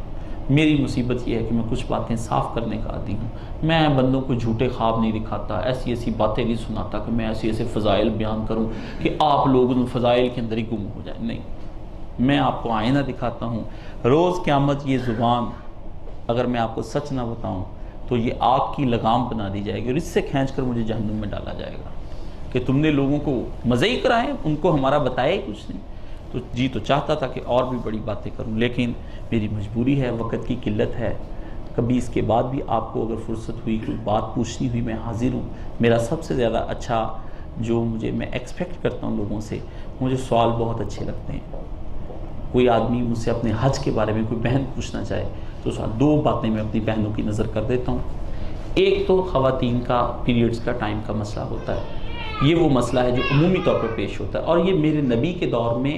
میری مصیبت یہ ہے کہ میں کچھ باتیں صاف کرنے کا عادی ہوں، میں بندوں کو جھوٹے خواب نہیں دکھاتا، ایسی ایسی باتیں نہیں سناتا کہ میں ایسے ایسے فضائل بیان کروں کہ آپ لوگ ان فضائل کے اندر ہی گم ہو جائیں، نہیں۔ میں آپ کو آئینہ دکھاتا ہوں، روز قیامت یہ زبان اگر میں آپ کو سچ نہ بتاؤں تو یہ آگ کی لگام بنا دی جائے گی اور اس سے کھینچ کر مجھے جہنم میں ڈالا جائے گا کہ تم نے لوگوں کو مزے ہی کرائے، ان کو ہمارا بتایا ہی کچھ نہیں۔ تو جی تو چاہتا تھا کہ اور بھی بڑی باتیں کروں، لیکن میری مجبوری ہے، وقت کی قلت ہے۔ کبھی اس کے بعد بھی آپ کو اگر فرصت ہوئی، کوئی بات پوچھنی ہوئی، میں حاضر ہوں۔ میرا سب سے زیادہ اچھا جو میں ایکسپیکٹ کرتا ہوں لوگوں سے، مجھے سوال بہت اچھے لگتے ہیں۔ کوئی آدمی مجھ سے اپنے حج کے بارے میں کوئی بہن پوچھنا چاہے تو 2 باتیں میں اپنی بہنوں کی نظر کر دیتا ہوں۔ ایک تو خواتین کا پیریڈز کا ٹائم کا مسئلہ ہوتا ہے، یہ وہ مسئلہ ہے جو عمومی طور پر پیش ہوتا ہے، اور یہ میرے نبی کے دور میں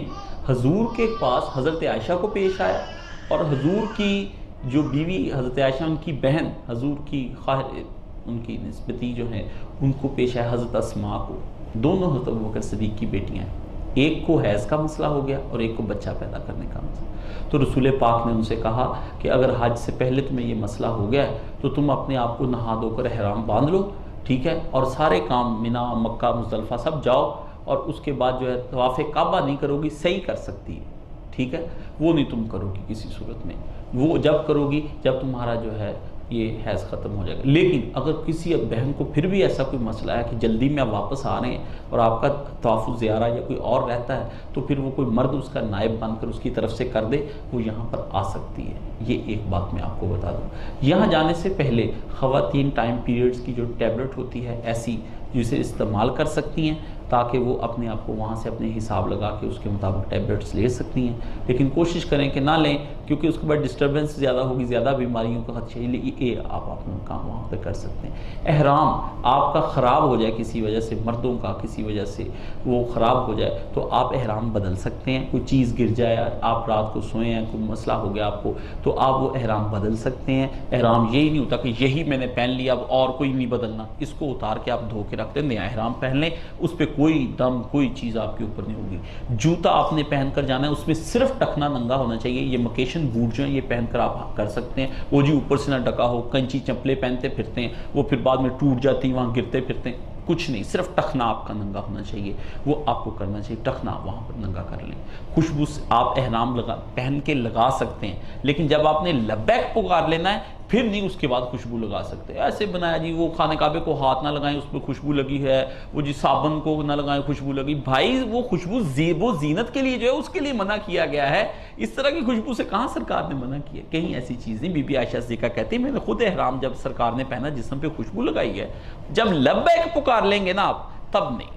حضور کے پاس حضرت عائشہ کو پیش آیا، اور حضور کی جو بیوی حضرت عائشہ، ان کی بہن حضور کی خواہر، ان کی نسبتی جو ہیں ان کو پیش آیا حضرت اسماء کو، دونوں حضرت ابوبکر صدیق کی بیٹیاں ہیں۔ ایک کو حیض کا مسئلہ ہو گیا اور ایک کو بچہ پیدا کرنے کا مسئلہ۔ تو رسول پاک نے ان سے کہا کہ اگر حج سے پہلے تمہیں یہ مسئلہ ہو گیا ہے تو تم اپنے آپ کو نہا دھو کر احرام باندھ لو، ٹھیک ہے، اور سارے کام منی، مکہ، مزدلفہ سب جاؤ، اور اس کے بعد جو ہے طواف کعبہ نہیں کرو گی، صحیح کر سکتی ہے، ٹھیک ہے، وہ نہیں تم کرو گی کسی صورت میں، وہ جب کرو گی جب تمہارا جو ہے یہ حیض ختم ہو جائے گا۔ لیکن اگر کسی بہن کو پھر بھی ایسا کوئی مسئلہ ہے کہ جلدی میں واپس آ رہے ہیں اور آپ کا طواف زیارہ یا کوئی اور رہتا ہے، تو پھر وہ کوئی مرد اس کا نائب بن کر اس کی طرف سے کر دے، وہ یہاں پر آ سکتی ہے۔ یہ ایک بات میں آپ کو بتا دوں۔ یہاں جانے سے پہلے خواتین ٹائم پیریڈز کی جو ٹیبلٹ ہوتی ہے ایسی، جسے استعمال کر سکتی ہیں، تاکہ وہ اپنے آپ کو وہاں سے اپنے حساب لگا کے اس کے مطابق ٹیبلٹس لے سکتی ہیں، لیکن کوشش کریں کہ نہ لیں، کیونکہ اس کے بعد ڈسٹربنس زیادہ ہوگی، زیادہ بیماریوں کا خدشہ ہے۔ یہ آپ اپنا کام وہاں پہ کر سکتے ہیں۔ احرام آپ کا خراب ہو جائے کسی وجہ سے، مردوں کا کسی وجہ سے وہ خراب ہو جائے تو آپ احرام بدل سکتے ہیں۔ کوئی چیز گر جائے، آپ رات کو سوئے ہیں، کوئی مسئلہ ہو گیا آپ کو، تو آپ وہ احرام بدل سکتے ہیں۔ احرام یہی نہیں ہوتا کہ یہی میں نے پہن لیا اب اور کوئی نہیں بدلنا، اس کو اتار کے آپ دھو کے رکھ دیں، نیا احرام پہن لیں، اس پہ کوئی دم کوئی چیز آپ کے اوپر نہیں ہوگی۔ جوتا آپ نے پہن کر جانا ہے، اس میں صرف ٹخنا ننگا ہونا چاہیے۔ یہ مکیشن بوٹ جو ہیں یہ پہن کر آپ کر سکتے ہیں، وہ جی اوپر سے نہ ڈکا ہو۔ کنچی چپلے پہنتے پھرتے ہیں، وہ پھر بعد میں ٹوٹ جاتی ہیں، وہاں گرتے پھرتے ہیں، کچھ نہیں، صرف ٹخنا آپ کا ننگا ہونا چاہیے، وہ آپ کو کرنا چاہیے، ٹخنا وہاں پر ننگا کر لیں۔ خوشبو آپ احرام پہن کے لگا سکتے ہیں، لیکن جب آپ نے لبیک پکار لینا ہے پھر نہیں اس کے بعد خوشبو لگا سکتے۔ ایسے بنایا جی وہ خانہ کعبے کو ہاتھ نہ لگائیں اس پہ خوشبو لگی ہے، وہ جی صابن کو نہ لگائیں خوشبو لگی۔ بھائی وہ خوشبو وہ زینت کے لیے جو ہے اس کے لیے منع کیا گیا ہے، اس طرح کی خوشبو سے کہاں سرکار نے منع کیا؟ کہیں ایسی چیز نہیں۔ بی بی عائشہ صدیقہ کہتی ہے میں نے خود احرام جب سرکار نے پہنا جسم پہ خوشبو لگائی ہے، جب لبیک پکار لیں گے نا آپ تب نہیں،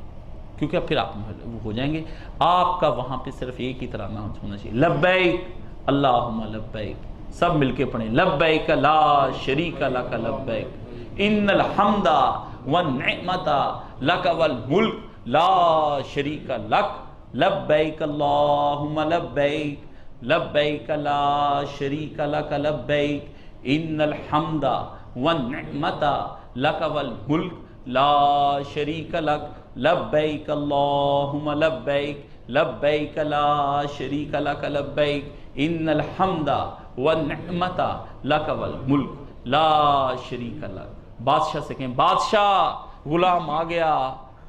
کیونکہ پھر آپ ہو جائیں گے۔ آپ کا وہاں پہ صرف ایک ہی طرح نہ ہونا چاہیے، لبیک اللہم لبیک، سب مل کے پڑھیں، لبیک لا شریک لک لبیک ان الحمد والنعمت لک والملک لا شریک لک لبیک اللہم لبیک لبیک لا شریک لک لبیک ان الحمد والنعمت لک والملک لا شریک لک لبیک اللہم لبیک لبیک لا شریک لک لبیک ان الحمد والنعمت لک والملک لا شریک لک۔ بادشاہ سے کہیں بادشاہ غلام آ گیا،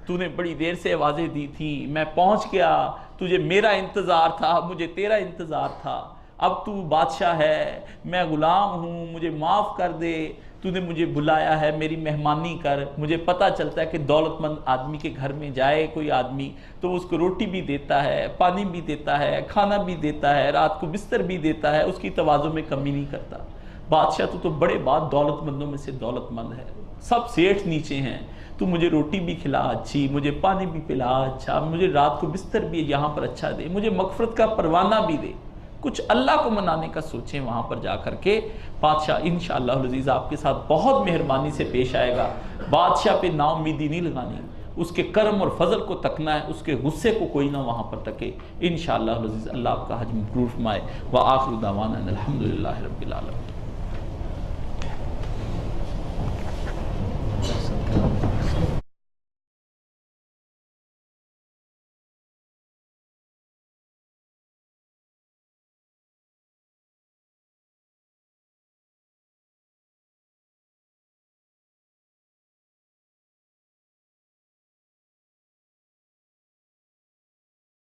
تو نے بڑی دیر سے آوازیں دی تھی، میں پہنچ گیا، تجھے میرا انتظار تھا، مجھے تیرا انتظار تھا، اب تو بادشاہ ہے، میں غلام ہوں، مجھے معاف کر دے، تو نے مجھے بلایا ہے، میری مہمانی کر۔ مجھے پتہ چلتا ہے کہ دولت مند آدمی کے گھر میں جائے کوئی آدمی تو وہ اس کو روٹی بھی دیتا ہے، پانی بھی دیتا ہے، کھانا بھی دیتا ہے، رات کو بستر بھی دیتا ہے، اس کی تواضع میں کمی نہیں کرتا۔ بادشاہ تو بڑے بات دولت مندوں میں سے دولت مند ہے، سب سیٹھ نیچے ہیں، تو مجھے روٹی بھی کھلا اچھی، مجھے پانی بھی پلا اچھا، مجھے رات کو بستر بھی یہاں پر اچھا دے، مجھے مغفرت کا پروانہ بھی دے۔ کچھ اللہ کو منانے کا سوچیں وہاں پر جا کر کے، بادشاہ انشاءاللہ العزیز آپ کے ساتھ بہت مہربانی سے پیش آئے گا۔ بادشاہ پہ نا امیدی نہیں لگانی، اس کے کرم اور فضل کو تکنا ہے، اس کے غصے کو کوئی نہ وہاں پر تکے۔ انشاءاللہ العزیز اللہ آپ کا حج مبرور فرمائے۔ وآخر دعوانا الحمدللہ رب العالمین۔